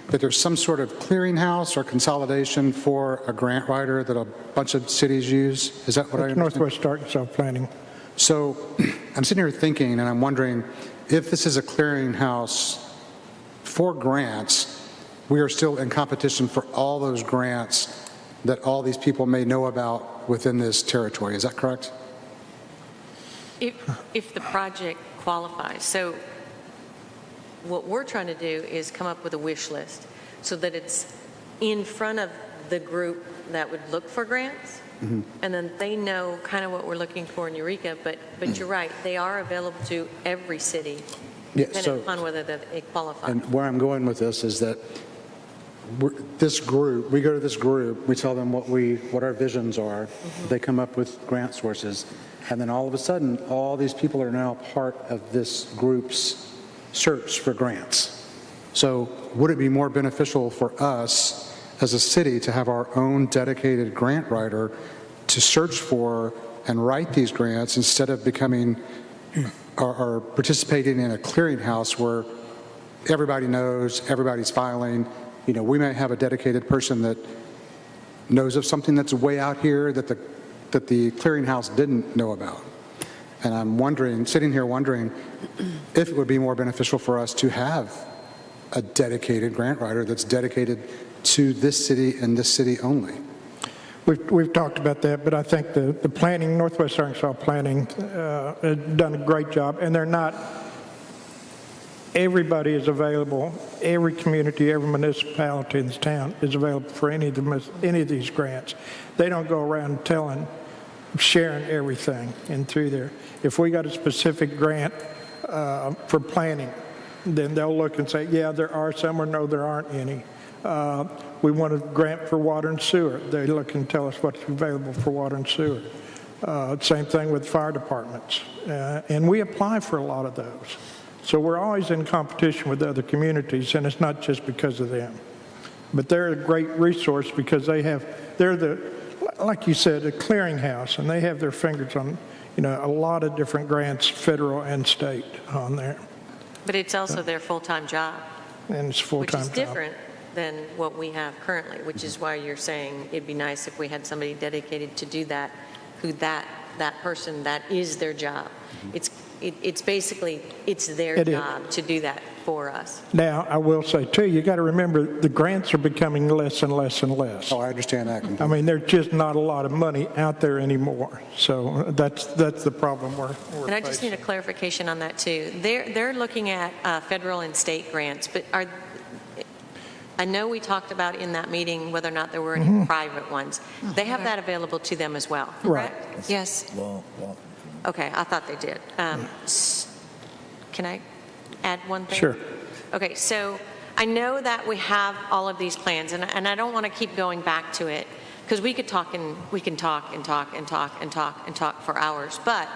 that there's some sort of clearinghouse or consolidation for a grant writer that a bunch of cities use. Is that what I understand? Northwest Arkansas Planning. So I'm sitting here thinking, and I'm wondering, if this is a clearinghouse for grants, we are still in competition for all those grants that all these people may know about within this territory. Is that correct? If the project qualifies. So what we're trying to do is come up with a wish list so that it's in front of the group that would look for grants. Mm-hmm. And then they know kind of what we're looking for in Eureka, but you're right, they are available to every city, depending upon whether they qualify. And where I'm going with this is that this group, we go to this group, we tell them what our visions are, they come up with grant sources, and then all of a sudden, all these people are now part of this group's search for grants. So would it be more beneficial for us as a city to have our own dedicated grant writer to search for and write these grants instead of becoming or participating in a clearinghouse where everybody knows, everybody's filing? You know, we may have a dedicated person that knows of something that's way out here that the clearinghouse didn't know about. And I'm wondering, sitting here wondering, if it would be more beneficial for us to have a dedicated grant writer that's dedicated to this city and this city only. We've talked about that, but I think the planning, Northwest Arkansas Planning, has done a great job, and they're not, everybody is available, every community, every municipality in this town is available for any of these grants. They don't go around sharing everything in through there. If we got a specific grant for planning, then they'll look and say, yeah, there are some, or no, there aren't any. We want a grant for water and sewer. They look and tell us what's available for water and sewer. Same thing with fire departments. And we apply for a lot of those. So we're always in competition with other communities, and it's not just because of them. But they're a great resource because they're like you said, a clearinghouse, and they have their fingers on, a lot of different grants, federal and state, on there. But it's also their full-time job. And it's full-time Which is job. different than what we have currently, which is why you're saying it'd be nice if we had somebody dedicated to do that, who that person, that is their job. It's basically, it's their job to do that for us. Now, I will say, too, you got to remember the grants are becoming less and less and less. Oh, I understand that completely. I mean, there's just not a lot of money out there anymore. So that's the problem we're And I just need a clarification on that, too. They're looking at federal and state grants, but I know we talked about in that meeting whether or not there were any private ones. They have that available to them as well, correct? Right. Yes. Okay, I thought they did. Can I add one thing? Sure. Okay, so I know that we have all of these plans, and I don't want to keep going back to it because we can talk for hours. But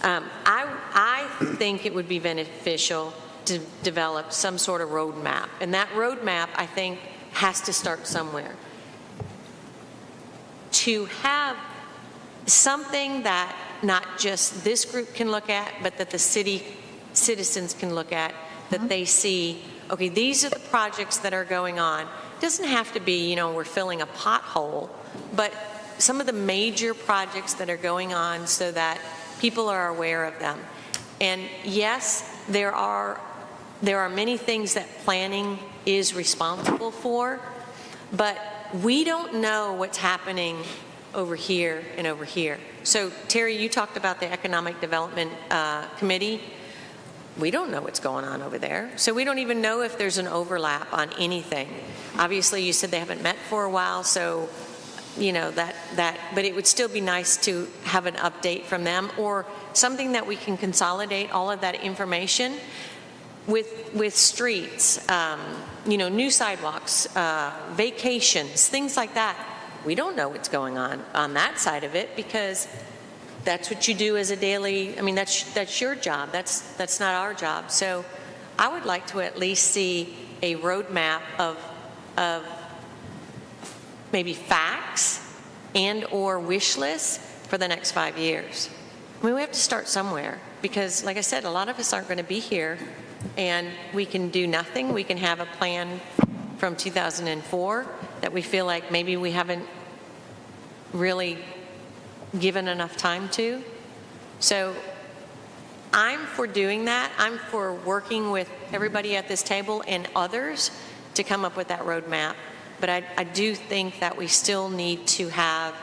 I think it would be beneficial to develop some sort of roadmap, and that roadmap I think has to start somewhere. To have something that not just this group can look at, but that the citizens can look at, that they see, okay, these are the projects that are going on. It doesn't have to be, we're filling a pothole, but some of the major projects that are going on so that people are aware of them. And yes, there are many things that planning is responsible for, but we don't know what's happening over here and over here. So Terry, you talked about the Economic Development Committee. We don't know what's going on over there. So we don't even know if there's an overlap on anything. Obviously, you said they haven't met for a while, so but it would still be nice to have an update from them or something that we can consolidate all of that information with streets, new sidewalks, vacations, things like that. We don't know what's going on that side of it because that's what you do as a daily, that's your job. That's not our job. So I would like to at least see a roadmap of maybe facts and or wish lists for the next 5 years. We have to start somewhere because, like I said, a lot of us aren't going to be here and we can do nothing. We can have a plan from 2004 that we feel like maybe we haven't really given enough time to. So I'm for doing that. I'm for working with everybody at this table and others to come up with that roadmap. But I do think that we still need to have,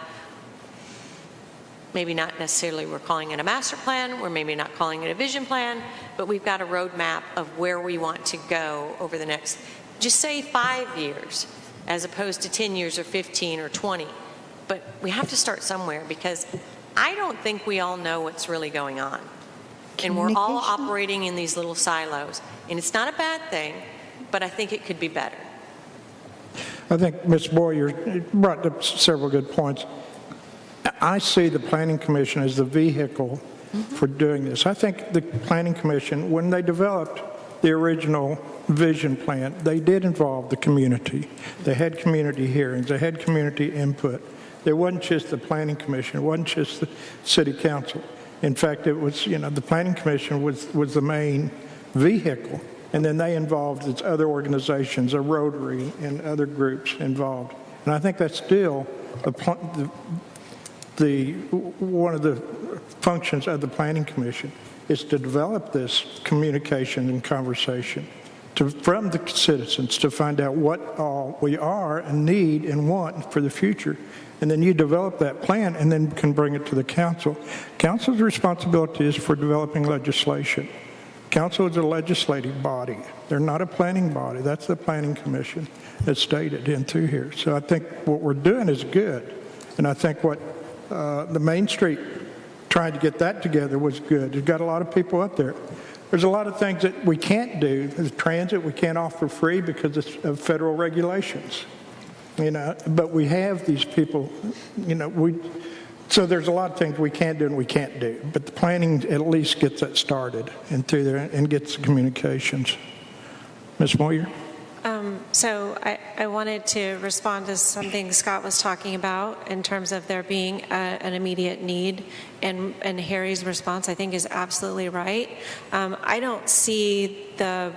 maybe not necessarily we're calling it a master plan, we're maybe not calling it a vision plan, but we've got a roadmap of where we want to go over the next, just say 5 years, as opposed to 10 years or 15 or 20. But we have to start somewhere because I don't think we all know what's really going on. And we're all operating in these little silos. And it's not a bad thing, but I think it could be better. I think Ms. Boyer brought up several good points. I see the Planning Commission as the vehicle for doing this. I think the Planning Commission, when they developed the original vision plan, they did involve the community. They had community hearings. They had community input. It wasn't just the Planning Commission. It wasn't just the City Council. In fact, it was, the Planning Commission was the main vehicle. And then they involved its other organizations, a Rotary and other groups involved. And I think that's still one of the functions of the Planning Commission is to develop this communication and conversation from the citizens to find out what all we are and need and want for the future. And then you develop that plan and then can bring it to the council. Council's responsibility is for developing legislation. Council is a legislative body. They're not a planning body. That's the Planning Commission that's stated in through here. So I think what we're doing is good. And I think what the Main Street trying to get that together was good. There's got a lot of people up there. There's a lot of things that we can't do. There's transit we can't offer free because of federal regulations. But we have these people, so there's a lot of things we can't do and we can't do. But the planning at least gets that started and through there and gets the communications. Ms. Moyer? So I wanted to respond to something Scott was talking about in terms of there being an immediate need, and Harry's response I think is absolutely right. I don't see the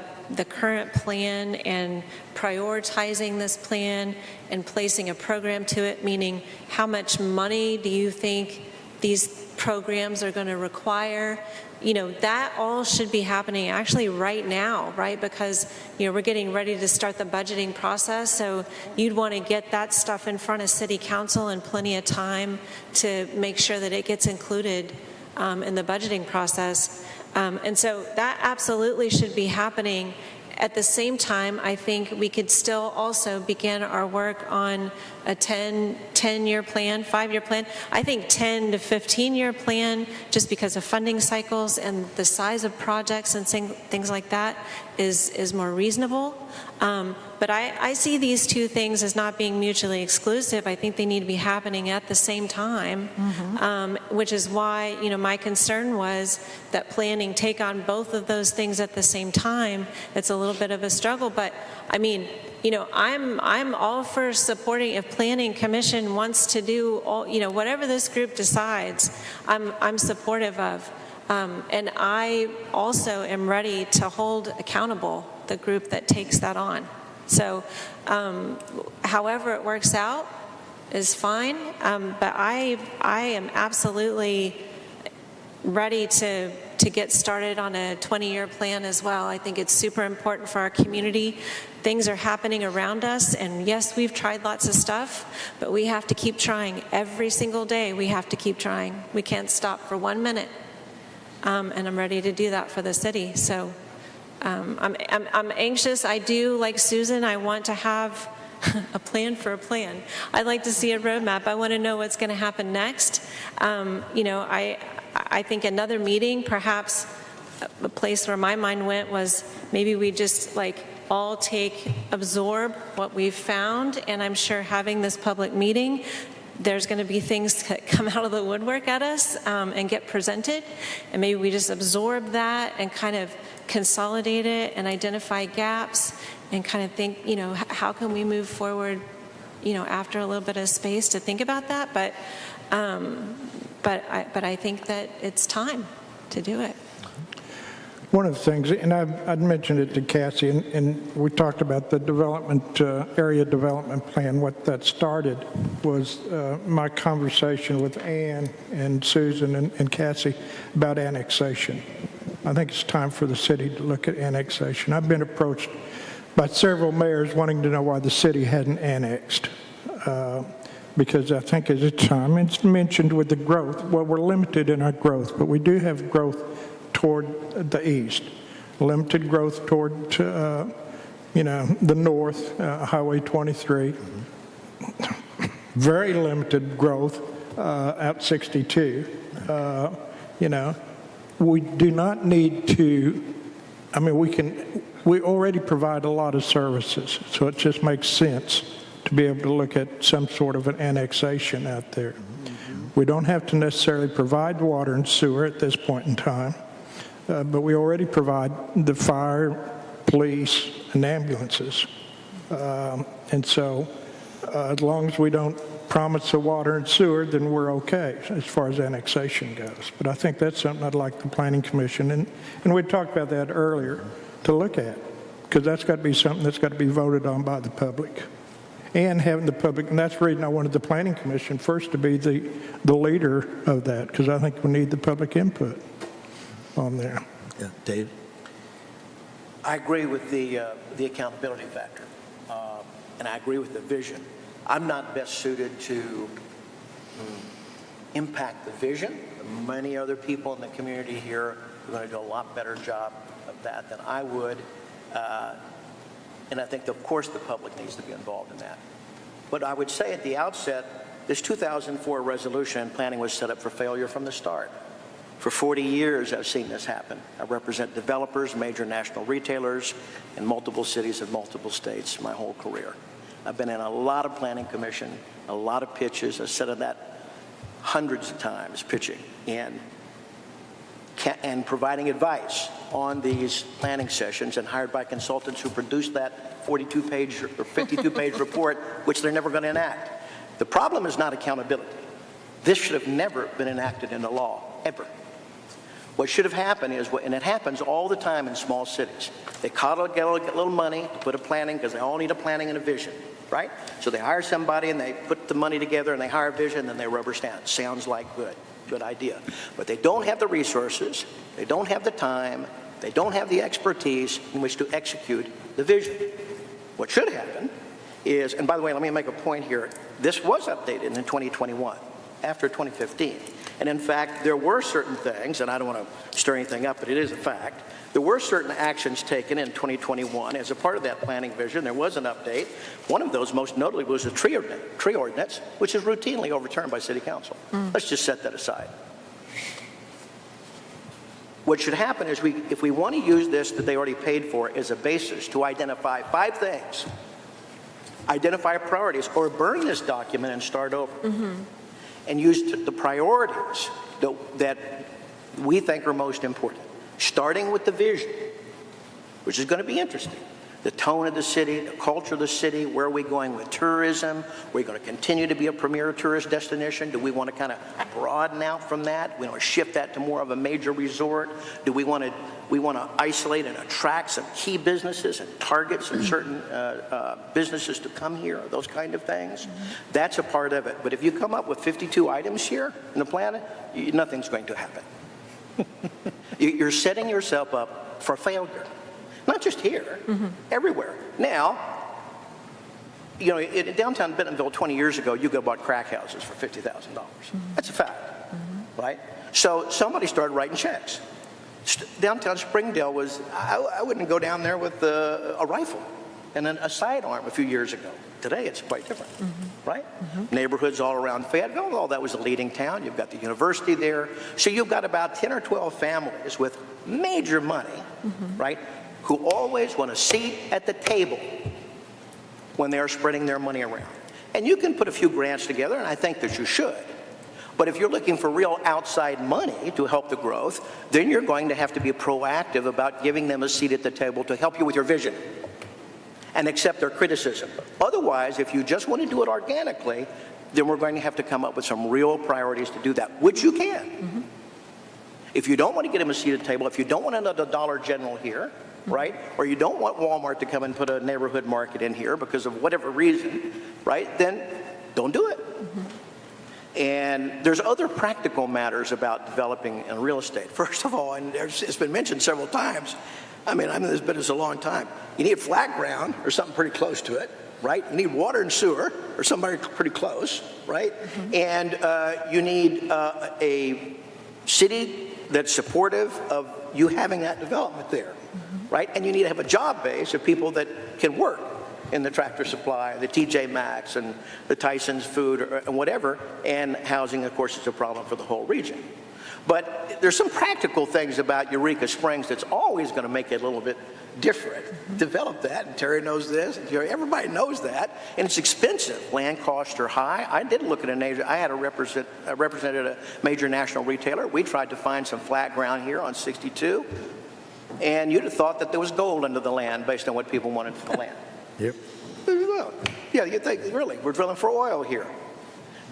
current plan and prioritizing this plan and placing a program to it, meaning how much money do you think these programs are going to require? That all should be happening actually right now, right? Because, we're getting ready to start the budgeting process. So you'd want to get that stuff in front of City Council in plenty of time to make sure that it gets included in the budgeting process. And so that absolutely should be happening. At the same time, I think we could still also begin our work on a 10-year plan, 5-year plan. I think 10 to 15-year plan, just because of funding cycles and the size of projects and things like that, is more reasonable. But I see these two things as not being mutually exclusive. I think they need to be happening at the same time, which is why, my concern was that planning take on both of those things at the same time. It's a little bit of a struggle, but I mean, I'm all for supporting if Planning Commission wants to do all, whatever this group decides, I'm supportive of. And I also am ready to hold accountable the group that takes that on. So however it works out is fine, but I am absolutely ready to get started on a 20-year plan as well. I think it's super important for our community. Things are happening around us, and yes, we've tried lots of stuff, but we have to keep trying. Every single day we have to keep trying. We can't stop for 1 minute. And I'm ready to do that for the city. So I'm anxious. I do, like Susan, I want to have a plan for a plan. I'd like to see a roadmap. I want to know what's going to happen next. I think another meeting, perhaps a place where my mind went was maybe we just all absorb what we've found, and I'm sure having this public meeting, there's going to be things that come out of the woodwork at us and get presented, and maybe we just absorb that and kind of consolidate it and identify gaps and kind of think, how can we move forward, after a little bit of space to think about that. But I think that it's time to do it. One of the things, and I'd mentioned it to Cassie, and we talked about the area development plan. What that started was my conversation with Ann and Susan and Cassie about annexation. I think it's time for the city to look at annexation. I've been approached by several mayors wanting to know why the city hadn't annexed. Because I think at the time, it's mentioned with the growth, well, we're limited in our growth, but we do have growth toward the east, limited growth toward, the north, Highway 23, very limited growth out 62. We do not need to, we already provide a lot of services, so it just makes sense to be able to look at some sort of an annexation out there. We don't have to necessarily provide water and sewer at this point in time, but we already provide the fire, police, and ambulances. And so as long as we don't promise the water and sewer, then we're okay as far as annexation goes. But I think that's something I'd like the Planning Commission, and we talked about that earlier, to look at, because that's got to be something that's got to be voted on by the public. And having the public, and that's the reason I wanted the Planning Commission first to be the leader of that, because I think we need the public input on there. Yeah, Dave? I agree with the accountability factor, and I agree with the vision. I'm not best suited to impact the vision. Many other people in the community here are going to do a lot better job of that than I would. And I think, of course, the public needs to be involved in that. But I would say at the outset, this 2004 resolution planning was set up for failure from the start. For 40 years, I've seen this happen. I represent developers, major national retailers in multiple cities of multiple states my whole career. I've been in a lot of planning commission, a lot of pitches. I've said that hundreds of times, pitching and providing advice on these planning sessions, and hired by consultants who produced that 42-page or 52-page report, which they're never going to enact. The problem is not accountability. This should have never been enacted into law, ever. What should have happened is, and it happens all the time in small cities, they get a little money to put a planning, because they all need a planning and a vision, right? So they hire somebody and they put the money together and they hire a vision and then they rubber stamp. Sounds like good idea. But they don't have the resources, they don't have the time, they don't have the expertise in which to execute the vision. What should happen is, and by the way, let me make a point here, this was updated in 2021, after 2015. And in fact, there were certain things, and I don't want to stir anything up, but it is a fact, there were certain actions taken in 2021 as a part of that planning vision. There was an update. One of those, most notably, was the tree ordinance, which is routinely overturned by City Council. Let's just set that aside. What should happen is, if we want to use this that they already paid for as a basis to identify 5 things, identify priorities, or burn this document and start over, and use the priorities that we think are most important, starting with the vision, which is going to be interesting. The tone of the city, the culture of the city, where are we going with tourism? Are we going to continue to be a premier tourist destination? Do we want to kind of broaden out from that? We want to shift that to more of a major resort? Do we want to isolate and attract some key businesses and target some certain businesses to come here, those kind of things? That's a part of it. But if you come up with 52 items here in the plan, nothing's going to happen. You're setting yourself up for failure. Not just here, everywhere. Now, you know, in downtown Bentonville 20 years ago, you go bought crack houses for $50,000. That's a fact, right? So somebody started writing checks. Downtown Springdale was, I wouldn't go down there with a rifle and a sidearm a few years ago. Today, it's quite different, right? Neighborhoods all around Fayetteville, all that was a leading town. You've got the university there. So you've got about 10 or 12 families with major money, right, who always want a seat at the table when they're spreading their money around. And you can put a few grants together, and I think that you should. But if you're looking for real outside money to help the growth, then you're going to have to be proactive about giving them a seat at the table to help you with your vision and accept their criticism. Otherwise, if you just want to do it organically, then we're going to have to come up with some real priorities to do that, which you can. If you don't want to get them a seat at the table, if you don't want another Dollar General here, right? Or you don't want Walmart to come and put a neighborhood market in here because of whatever reason, right? Then don't do it. And there's other practical matters about developing in real estate. First of all, and it's been mentioned several times, I mean, I'm in this business a long time. You need flat ground or something pretty close to it, right? You need water and sewer or somebody pretty close, right? And you need a city that's supportive of you having that development there, right? And you need to have a job base of people that can work in the Tractor Supply, the TJ Maxx, and the Tyson's Food, and whatever. And housing, of course, is a problem for the whole region. But there's some practical things about Eureka Springs that's always going to make it a little bit different. Develop that, and Terry knows this, and Terry, everybody knows that, and it's expensive. Land costs are high. I did look at I had represented a major national retailer. We tried to find some flat ground here on 62, and you'd have thought that there was gold under the land based on what people wanted for the land. Yep. Yeah, you think, really, we're drilling for oil here.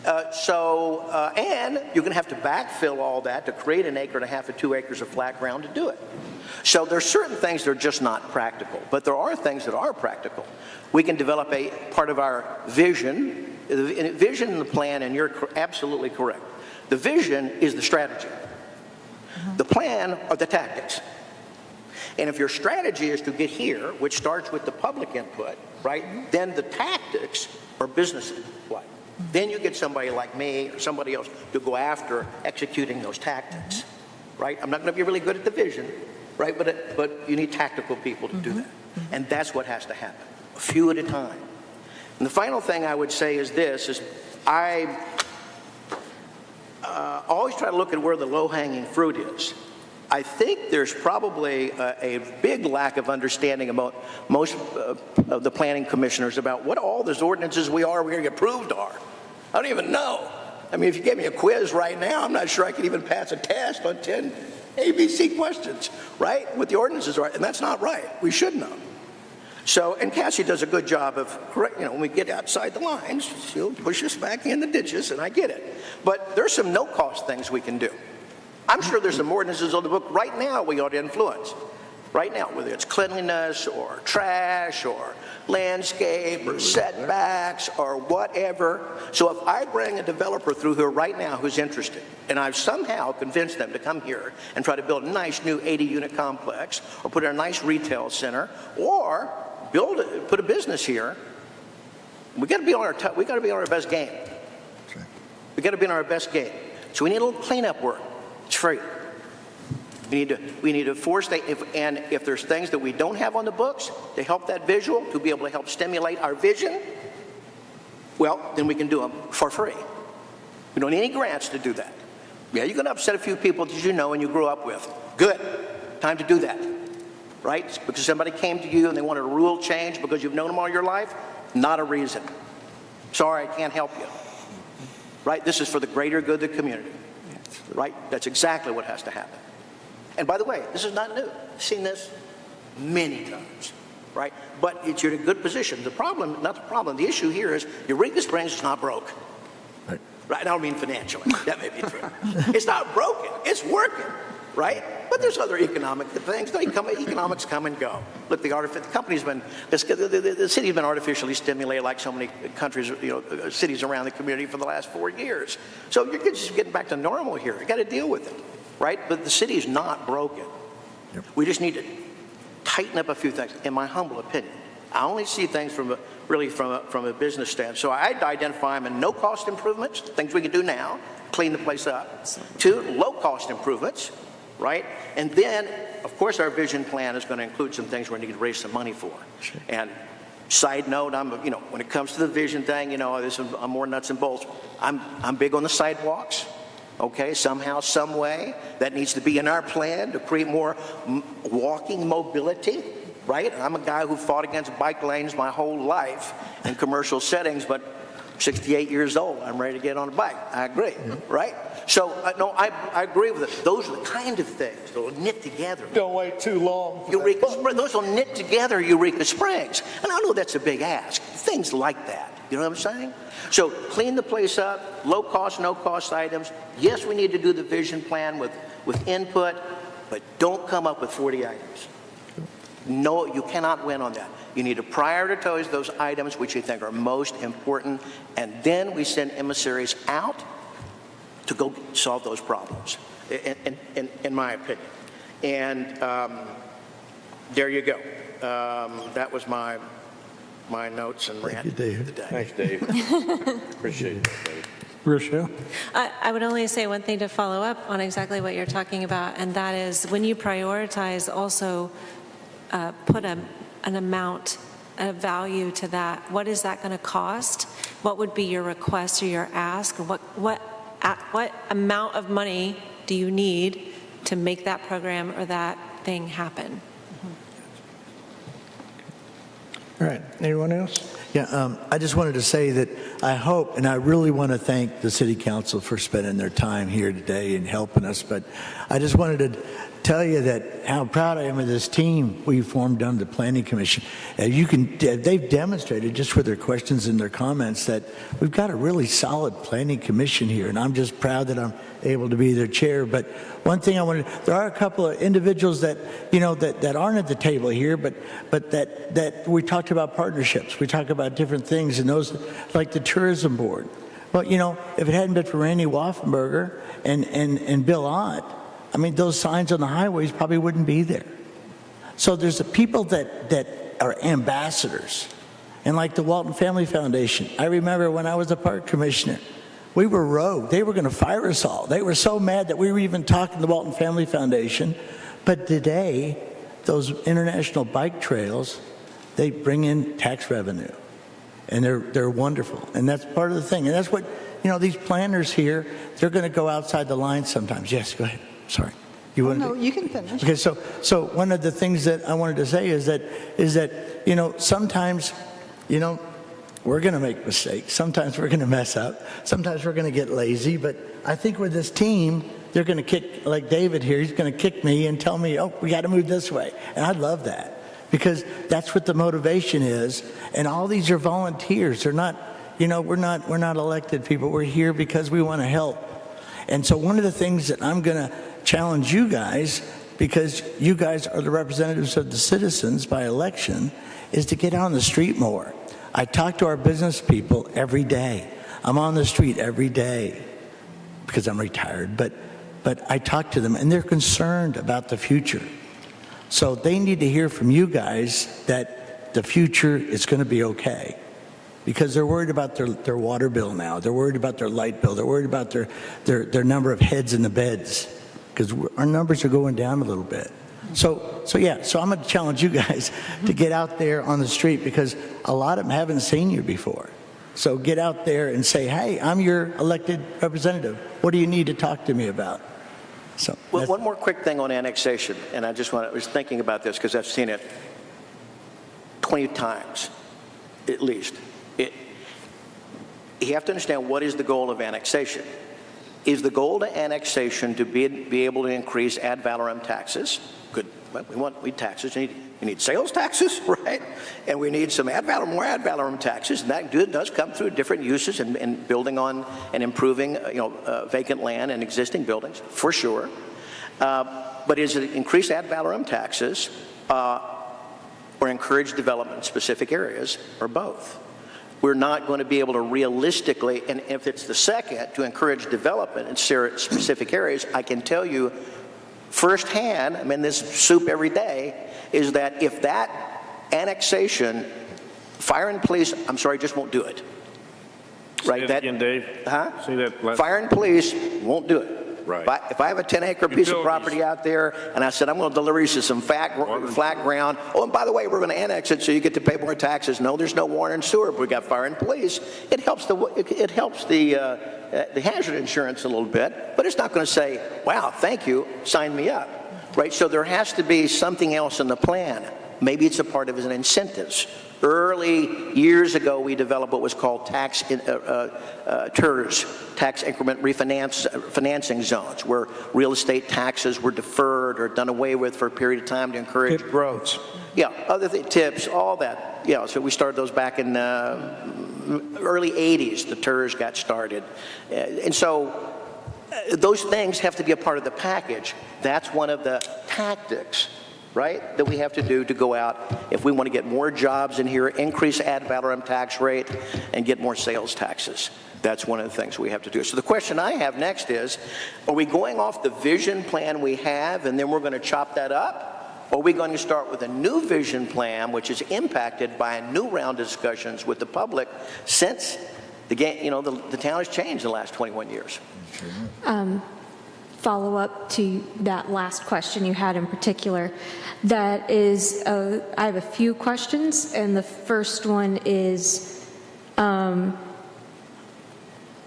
And you're going to have to backfill all that to create 1.5 acres to 2 acres of flat ground to do it. So there's certain things that are just not practical, but there are things that are practical. We can develop a part of our vision, in the plan, and you're absolutely correct. The vision is the strategy. The plan are the tactics. And if your strategy is to get here, which starts with the public input, right, then the tactics are business-like. Then you get somebody like me or somebody else to go after executing those tactics, right? I'm not going to be really good at the vision, right? But you need tactical people to do that. And that's what has to happen, a few at a time. And the final thing I would say is this, is I always try to look at where the low-hanging fruit is. I think there's probably a big lack of understanding about most of the planning commissioners about what all these ordinances we're going to get approved are. I don't even know. I mean, if you gave me a quiz right now, I'm not sure I could even pass a test on 10 ABC questions, right? What the ordinances are, and that's not right. We should know. So, and Cassie does a good job of, when we get outside the lines, she'll push us back in the ditches, and I get it. But there's some no-cost things we can do. I'm sure there's some ordinances on the book right now we ought to influence. Right now, whether it's cleanliness or trash or landscape or setbacks or whatever. So if I bring a developer through here right now who's interested, and I've somehow convinced them to come here and try to build a nice new 80-unit complex or put in a nice retail center or put a business here, we got to be on our best game. We got to be on our best game. So we need a little cleanup work. It's free. We need to force if there's things that we don't have on the books to help that visual, to be able to help stimulate our vision, well, then we can do them for free. We don't need any grants to do that. Yeah, you're going to upset a few people that you know and you grew up with. Good. Time to do that. Right? Because somebody came to you and they wanted a rule change because you've known them all your life? Not a reason. Sorry, I can't help you. Right? This is for the greater good of the community. Right? That's exactly what has to happen. And by the way, this is not new. I've seen this many times, right? But you're in a good position. The issue here is Eureka Springs is not broke. Right? I don't mean financially. That may be true. It's not broken. It's working, right? But there's other economic things. Economics come and go. Look, the city's been artificially stimulated like so many countries, cities around the community for the last 4 years. So you're just getting back to normal here. You got to deal with it, right? But the city's not broken. Yep. We just need to tighten up a few things, in my humble opinion. I only see things from a business stand. So I'd identify them in no-cost improvements, things we can do now, clean the place up. 2, low-cost improvements. Right? And then, of course, our vision plan is going to include some things we need to raise some money for. Sure. And side note, when it comes to the vision thing, I'm more nuts and bolts. I'm big on the sidewalks. Okay, somehow, some way, that needs to be in our plan to create more walking mobility. Right? I'm a guy who fought against bike lanes my whole life in commercial settings, but 68 years old, I'm ready to get on a bike. I agree. Mm-hmm. Right? So, I agree with it. Those are the kind of things that will knit together. Don't wait too long. Those will knit together Eureka Springs. And I know that's a big ask. Things like that. You know what I'm saying? So, clean the place up, low cost, no cost items. Yes, we need to do the vision plan with input, but don't come up with 40 items. No, you cannot win on that. You need to prioritize those items which you think are most important, and then we send emissaries out to go solve those problems, in my opinion. And there you go. That was my notes and rant. Thank you, Dave. Thanks, Dave. Appreciate it, Dave. Rochelle? I would only say one thing to follow up on exactly what you're talking about, and that is when you prioritize, also put an amount, a value to that. What is that going to cost? What would be your request or your ask? What amount of money do you need to make that program or that thing happen? All right, anyone else? Yeah, I just wanted to say that I hope, and I really want to thank the City Council for spending their time here today and helping us, but I just wanted to tell you that how proud I am of this team we formed under the Planning Commission. They've demonstrated just with their questions and their comments that we've got a really solid Planning Commission here, and I'm just proud that I'm able to be their chair. But one thing there are a couple of individuals that, that aren't at the table here, but that we talked about partnerships. We talk about different things, and those, like the Tourism Board. Well, if it hadn't been for Randy Waffenberger and Bill Ott, I mean, those signs on the highways probably wouldn't be there. So there's the people that are ambassadors. And like the Walton Family Foundation, I remember when I was a park commissioner, we were rogue. They were going to fire us all. They were so mad that we were even talking to the Walton Family Foundation. But today, those international bike trails, they bring in tax revenue. And they're wonderful. And that's part of the thing. And that's what, these planners here, they're going to go outside the lines sometimes. Yes, go ahead. Sorry. No, you can finish. Okay, so one of the things that I wanted to say is that sometimes, we're going to make mistakes. Sometimes we're going to mess up. Sometimes we're going to get lazy. But I think with this team, they're going to kick, like David here, he's going to kick me and tell me, oh, we got to move this way. And I love that because that's what the motivation is. And all these are volunteers. They're not, we're not elected people. We're here because we want to help. And so one of the things that I'm going to challenge you guys, because you guys are the representatives of the citizens by election, is to get out on the street more. I talk to our business people every day. I'm on the street every day because I'm retired, but I talk to them and they're concerned about the future. So they need to hear from you guys that the future is going to be okay. Because they're worried about their water bill now. They're worried about their light bill. They're worried about their number of heads in the beds. Because our numbers are going down a little bit. So I'm going to challenge you guys to get out there on the street because a lot of them haven't seen you before. So get out there and say, hey, I'm your elected representative. What do you need to talk to me about? So well, one more quick thing on annexation. And I was thinking about this because I've seen it 20 times at least. You have to understand what is the goal of annexation. Is the goal to annexation to be able to increase ad valorem taxes? Good. Well, we need taxes. You need sales taxes, right? And we need some more ad valorem taxes. And that does come through different uses and building on and improving, vacant land and existing buildings, for sure. But is it increase ad valorem taxes or encourage development in specific areas, or both? We're not going to be able to realistically, and if it's the second, to encourage development in specific areas, I can tell you firsthand, I'm in this soup every day, is that if that annexation, fire and police, I'm sorry, just won't do it. Right? Say that again, Dave. Huh? Say that last. Fire and police won't do it. Right. If I have a 10-acre piece of property out there and I said, I'm going to deliver you to some flat ground, oh, and by the way, we're going to annex it so you get to pay more taxes. No, there's no water and sewer, but we got fire and police. It helps the hazard insurance a little bit, but it's not going to say, wow, thank you, sign me up. Right? So there has to be something else in the plan. Maybe it's a part of an incentives. Early years ago, we developed what was called TERS, tax increment financing zones, where real estate taxes were deferred or done away with for a period of time to encourage growth. Yeah, other tips, all that. Yeah, so we started those back in early 80s. The TERS got started. And so those things have to be a part of the package. That's one of the tactics, right, that we have to do to go out if we want to get more jobs in here, increase ad valorem tax rate, and get more sales taxes. That's one of the things we have to do. So the question I have next is, are we going off the vision plan we have and then we're going to chop that up? Or are we going to start with a new vision plan which is impacted by a new round of discussions with the public since the town has changed in the last 21 years? Follow up to that last question you had in particular. That is, I have a few questions, and the first one is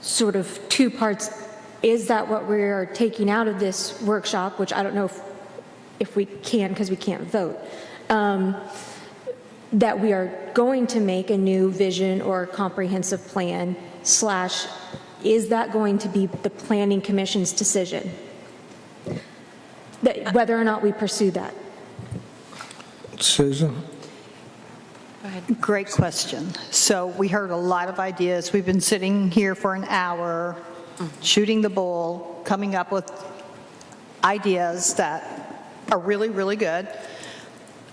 sort of two parts. Is that what we are taking out of this workshop, which I don't know if we can because we can't vote. that we are going to make a new vision or comprehensive plan / is that going to be the Planning Commission's decision? That whether or not we pursue that? Susan? Great question. So we heard a lot of ideas. We've been sitting here for an hour, shooting the bull, coming up with ideas that are really, really good.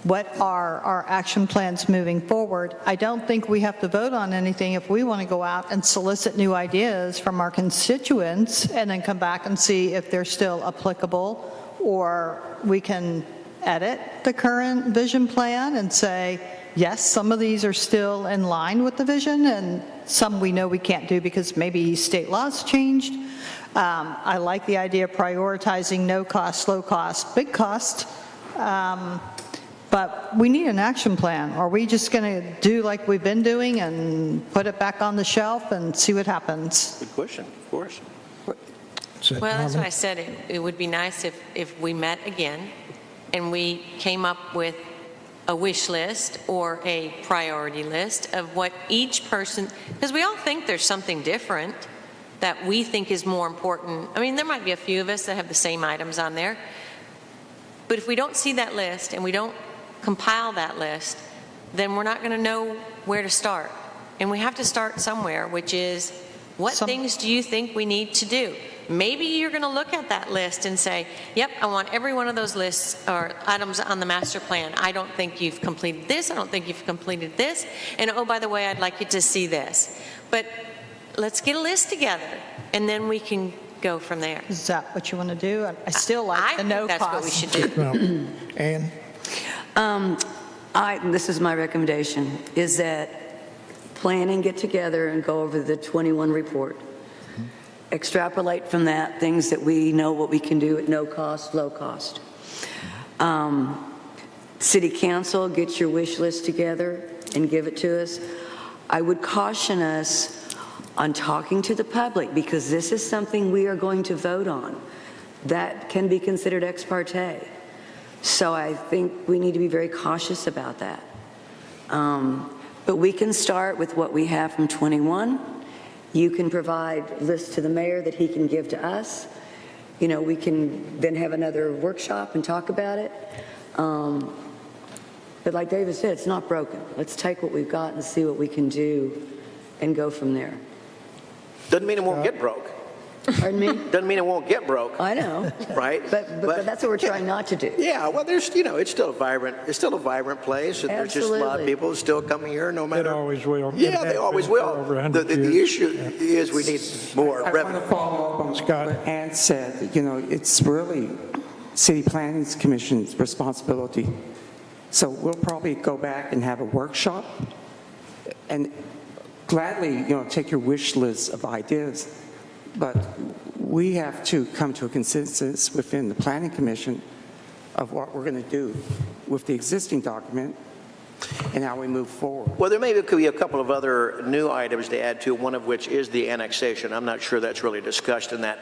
What are our action plans moving forward? I don't think we have to vote on anything if we want to go out and solicit new ideas from our constituents and then come back and see if they're still applicable, or we can edit the current vision plan and say, yes, some of these are still in line with the vision, and some we know we can't do because maybe state laws changed. I like the idea of prioritizing no cost, low cost, big cost. But we need an action plan. Are we just going to do like we've been doing and put it back on the shelf and see what happens? Good question, of course. Well, that's why I said it would be nice if we met again and we came up with a wish list or a priority list of what each person, because we all think there's something different that we think is more important. I mean, there might be a few of us that have the same items on there, but if we don't see that list and we don't compile that list, then we're not going to know where to start. And we have to start somewhere, which is, what things do you think we need to do? Maybe you're going to look at that list and say, yep, I want every one of those lists or items on the master plan. I don't think you've completed this. I don't think you've completed this. And oh, by the way, I'd like you to see this. But let's get a list together, and then we can go from there. Is that what you want to do? I still like the no cost. I think that's what we should do. Ann? This is my recommendation, is that planning get together and go over the 21 report. Extrapolate from that things that we know what we can do at no cost, low cost. City Council, get your wish list together and give it to us. I would caution us on talking to the public, because this is something we are going to vote on. That can be considered ex parte. So I think we need to be very cautious about that. But we can start with what we have from 21. You can provide lists to the mayor that he can give to us. You know, we can then have another workshop and talk about it. But like David said, it's not broken. Let's take what we've got and see what we can do and go from there. Doesn't mean it won't get broke. Pardon me? Doesn't mean it won't get broke. I know. Right? But that's what we're trying not to do. Yeah, well, there's, it's still a vibrant place, and there's just a lot of people still coming here no matter. It always will. Yeah, they always will. The issue is we need more I revenue. want to follow up on what Ann said. It's really City Planning Commission's responsibility. So we'll probably go back and have a workshop and gladly, take your wish list of ideas. But we have to come to a consensus within the Planning Commission of what we're going to do with the existing document and how we move forward. Well, could be a couple of other new items to add to, one of which is the annexation. I'm not sure that's really discussed in that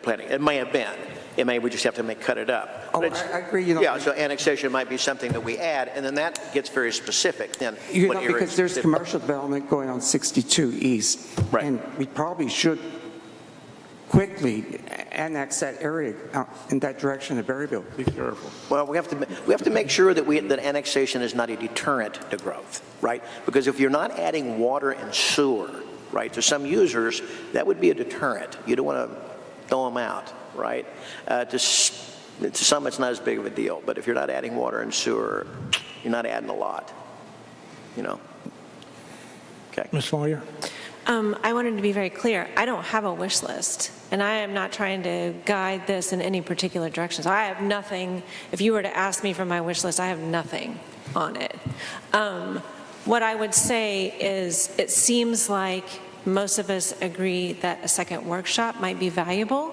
planning. It may have been. We just have to cut it up. Oh, I agree. Yeah, so annexation might be something that we add, and then that gets very specific. Then because there's commercial development going on 62 East, right. And we probably should quickly annex that area in that direction of Berryville. Be careful. Well, we have to make sure that annexation is not a deterrent to growth, right? Because if you're not adding water and sewer, right, to some users, that would be a deterrent. You don't want to throw them out, right? To some, it's not as big of a deal. But if you're not adding water and sewer, you're not adding a lot. Okay. Ms. Lawyer? I wanted to be very clear. I don't have a wish list, and I am not trying to guide this in any particular direction. So I have nothing. If you were to ask me for my wish list, I have nothing on it. What I would say is it seems like most of us agree that a second workshop might be valuable.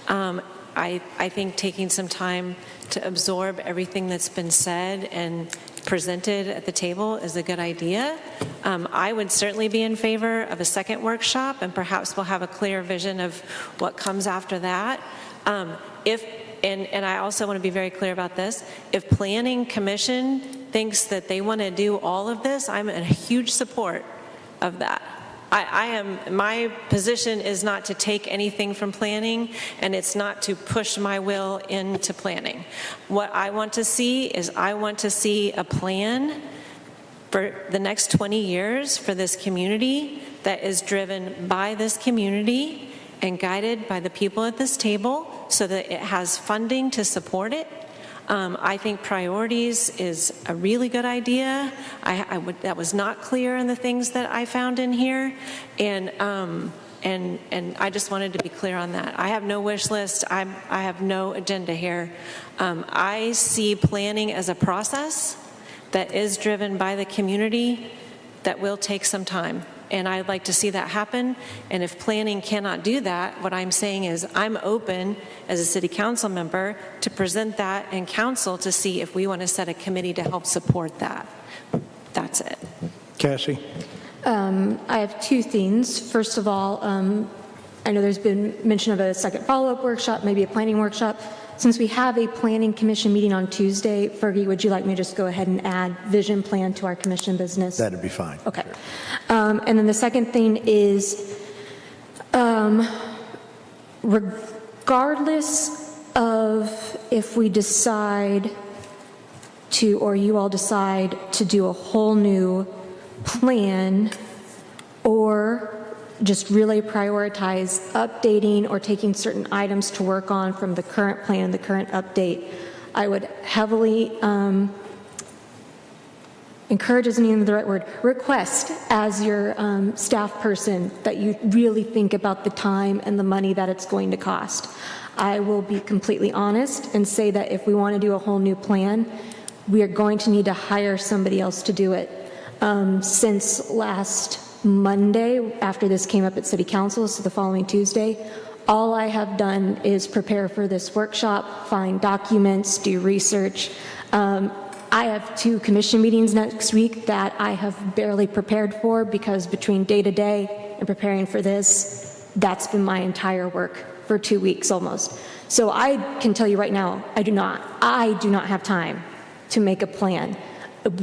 I think taking some time to absorb everything that's been said and presented at the table is a good idea. I would certainly be in favor of a second workshop, and perhaps we'll have a clear vision of what comes after that. And I also want to be very clear about this. If Planning Commission thinks that they want to do all of this, I'm in huge support of that. My position is not to take anything from planning, and it's not to push my will into planning. What I want to see is I want to see a plan for the next 20 years for this community that is driven by this community and guided by the people at this table so that it has funding to support it. I think priorities is a really good idea. That was not clear in the things that I found in here, and I just wanted to be clear on that. I have no wish list. I have no agenda here. I see planning as a process that is driven by the community that will take some time. And I'd like to see that happen. And if planning cannot do that, what I'm saying is I'm open as a city council member to present that in council to see if we want to set a committee to help support that. That's it. Cassie? I have two things. First of all, I know there's been mention of a second follow-up workshop, maybe a planning workshop. Since we have a planning commission meeting on Tuesday, Fergie, would you like me to just go ahead and add vision plan to our commission business? That'd be fine. Okay. And then the second thing is, regardless of if we decide to, or you all decide to do a whole new plan, or just really prioritize updating or taking certain items to work on from the current plan, the current update, I would heavily encourage isn't even the right word, request as your staff person that you really think about the time and the money that it's going to cost. I will be completely honest and say that if we want to do a whole new plan, we are going to need to hire somebody else to do it. Since last Monday, after this came up at City Council, so the following Tuesday, all I have done is prepare for this workshop, find documents, do research. I have 2 commission meetings next week that I have barely prepared for because between day to day and preparing for this, that's been my entire work for 2 weeks almost. So I can tell you right now, I do not have time to make a plan.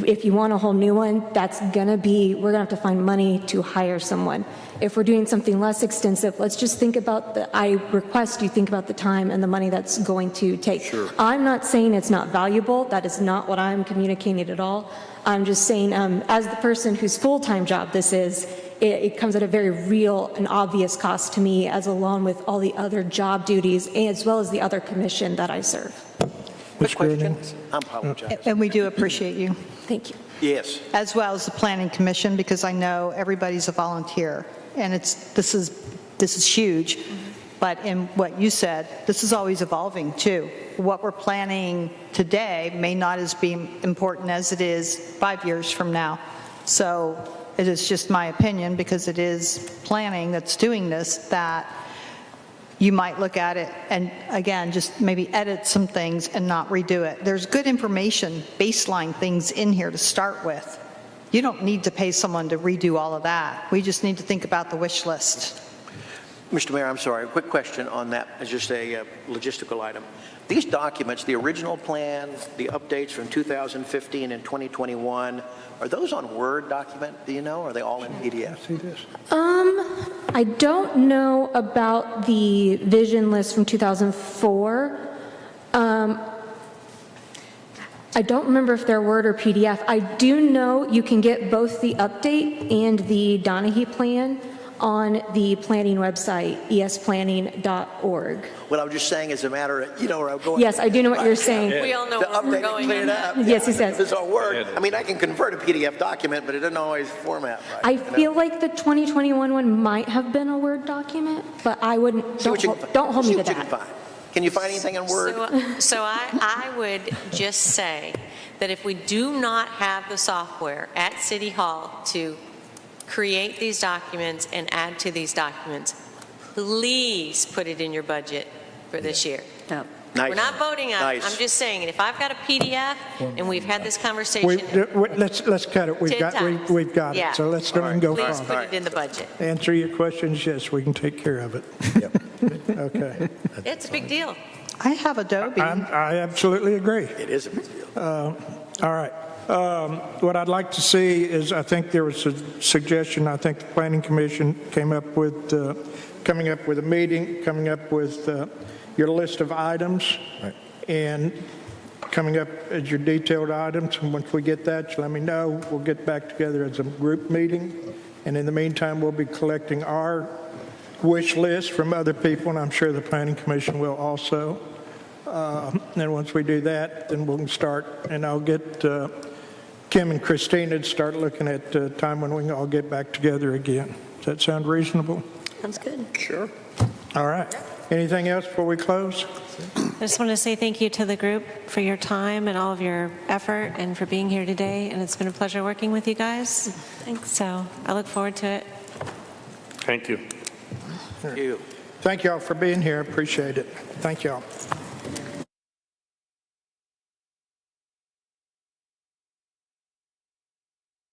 If you want a whole new one, we're gonna have to find money to hire someone. If we're doing something less extensive, let's just think about I request you think about the time and the money that's going to take. Sure. I'm not saying it's not valuable. That is not what I'm communicating at all. I'm just saying, as the person whose full-time job this is, it comes at a very real and obvious cost to me, as along with all the other job duties, as well as the other commission that I serve. Quick question. I apologize. And we do appreciate you. Thank you. Yes. As well as the Planning Commission, because I know everybody's a volunteer, and this is huge. But in what you said, this is always evolving too. What we're planning today may not as be important as it is 5 years from now. So it is just my opinion, because it is planning that's doing this, that you might look at it and, again, just maybe edit some things and not redo it. There's good information, baseline things in here to start with. You don't need to pay someone to redo all of that. We just need to think about the wish list. Mr. Mayor, I'm sorry, a quick question on that, as just a logistical item. These documents, the original plan, the updates from 2015 and 2021, are those on Word document, do you know, or are they all in PDF? I don't know about the vision list from 2004. I don't remember if they're Word or PDF. I do know you can get both the update and the Donahue plan on the planning website, esplanning.org. What I was just saying is a matter of, where I'm going. Yes, I do know what you're saying. We all know To where we're update going. and clean it up. Yes, he says. If it's on Word, I mean, I can convert a PDF document, but it doesn't always format right. I feel like the 2021 one might have been a Word document, but I wouldn't, don't hold me to that. Can you find anything in Word? So I would just say that if we do not have the software at City Hall to create these documents and add to these documents, please put it in your budget for this year. No. Nice. We're not voting on it. Nice. I'm just saying, if I've got a PDF and we've had this conversation, Let's cut it. We've 10 got times. We've got Yeah. it. So let's go and go please from put it in the budget. Answer your questions. Yes, we can take care of it. Okay. It's a big deal. I have Adobe. I absolutely agree. It is a big deal. All right. What I'd like to see is, I think there was a suggestion, I think the Planning Commission came up with, coming up with a meeting, coming up with your list of items, and coming up as your detailed items. And once we get that, you let me know. We'll get back together as a group meeting. And in the meantime, we'll be collecting our wish list from other people, and I'm sure the Planning Commission will also. And once we do that, then we'll start, and I'll get Kim and Christina to start looking at time when we can all get back together again. Does that sound reasonable? Sounds good. Sure. All right. Anything else before we close? I just want to say thank you to the group for your time and all of your effort and for being here today. And it's been a pleasure working with you guys. Thanks. So I look forward to it. Thank you. Thank you. Thank you all for being here. Appreciate it. Thank you all.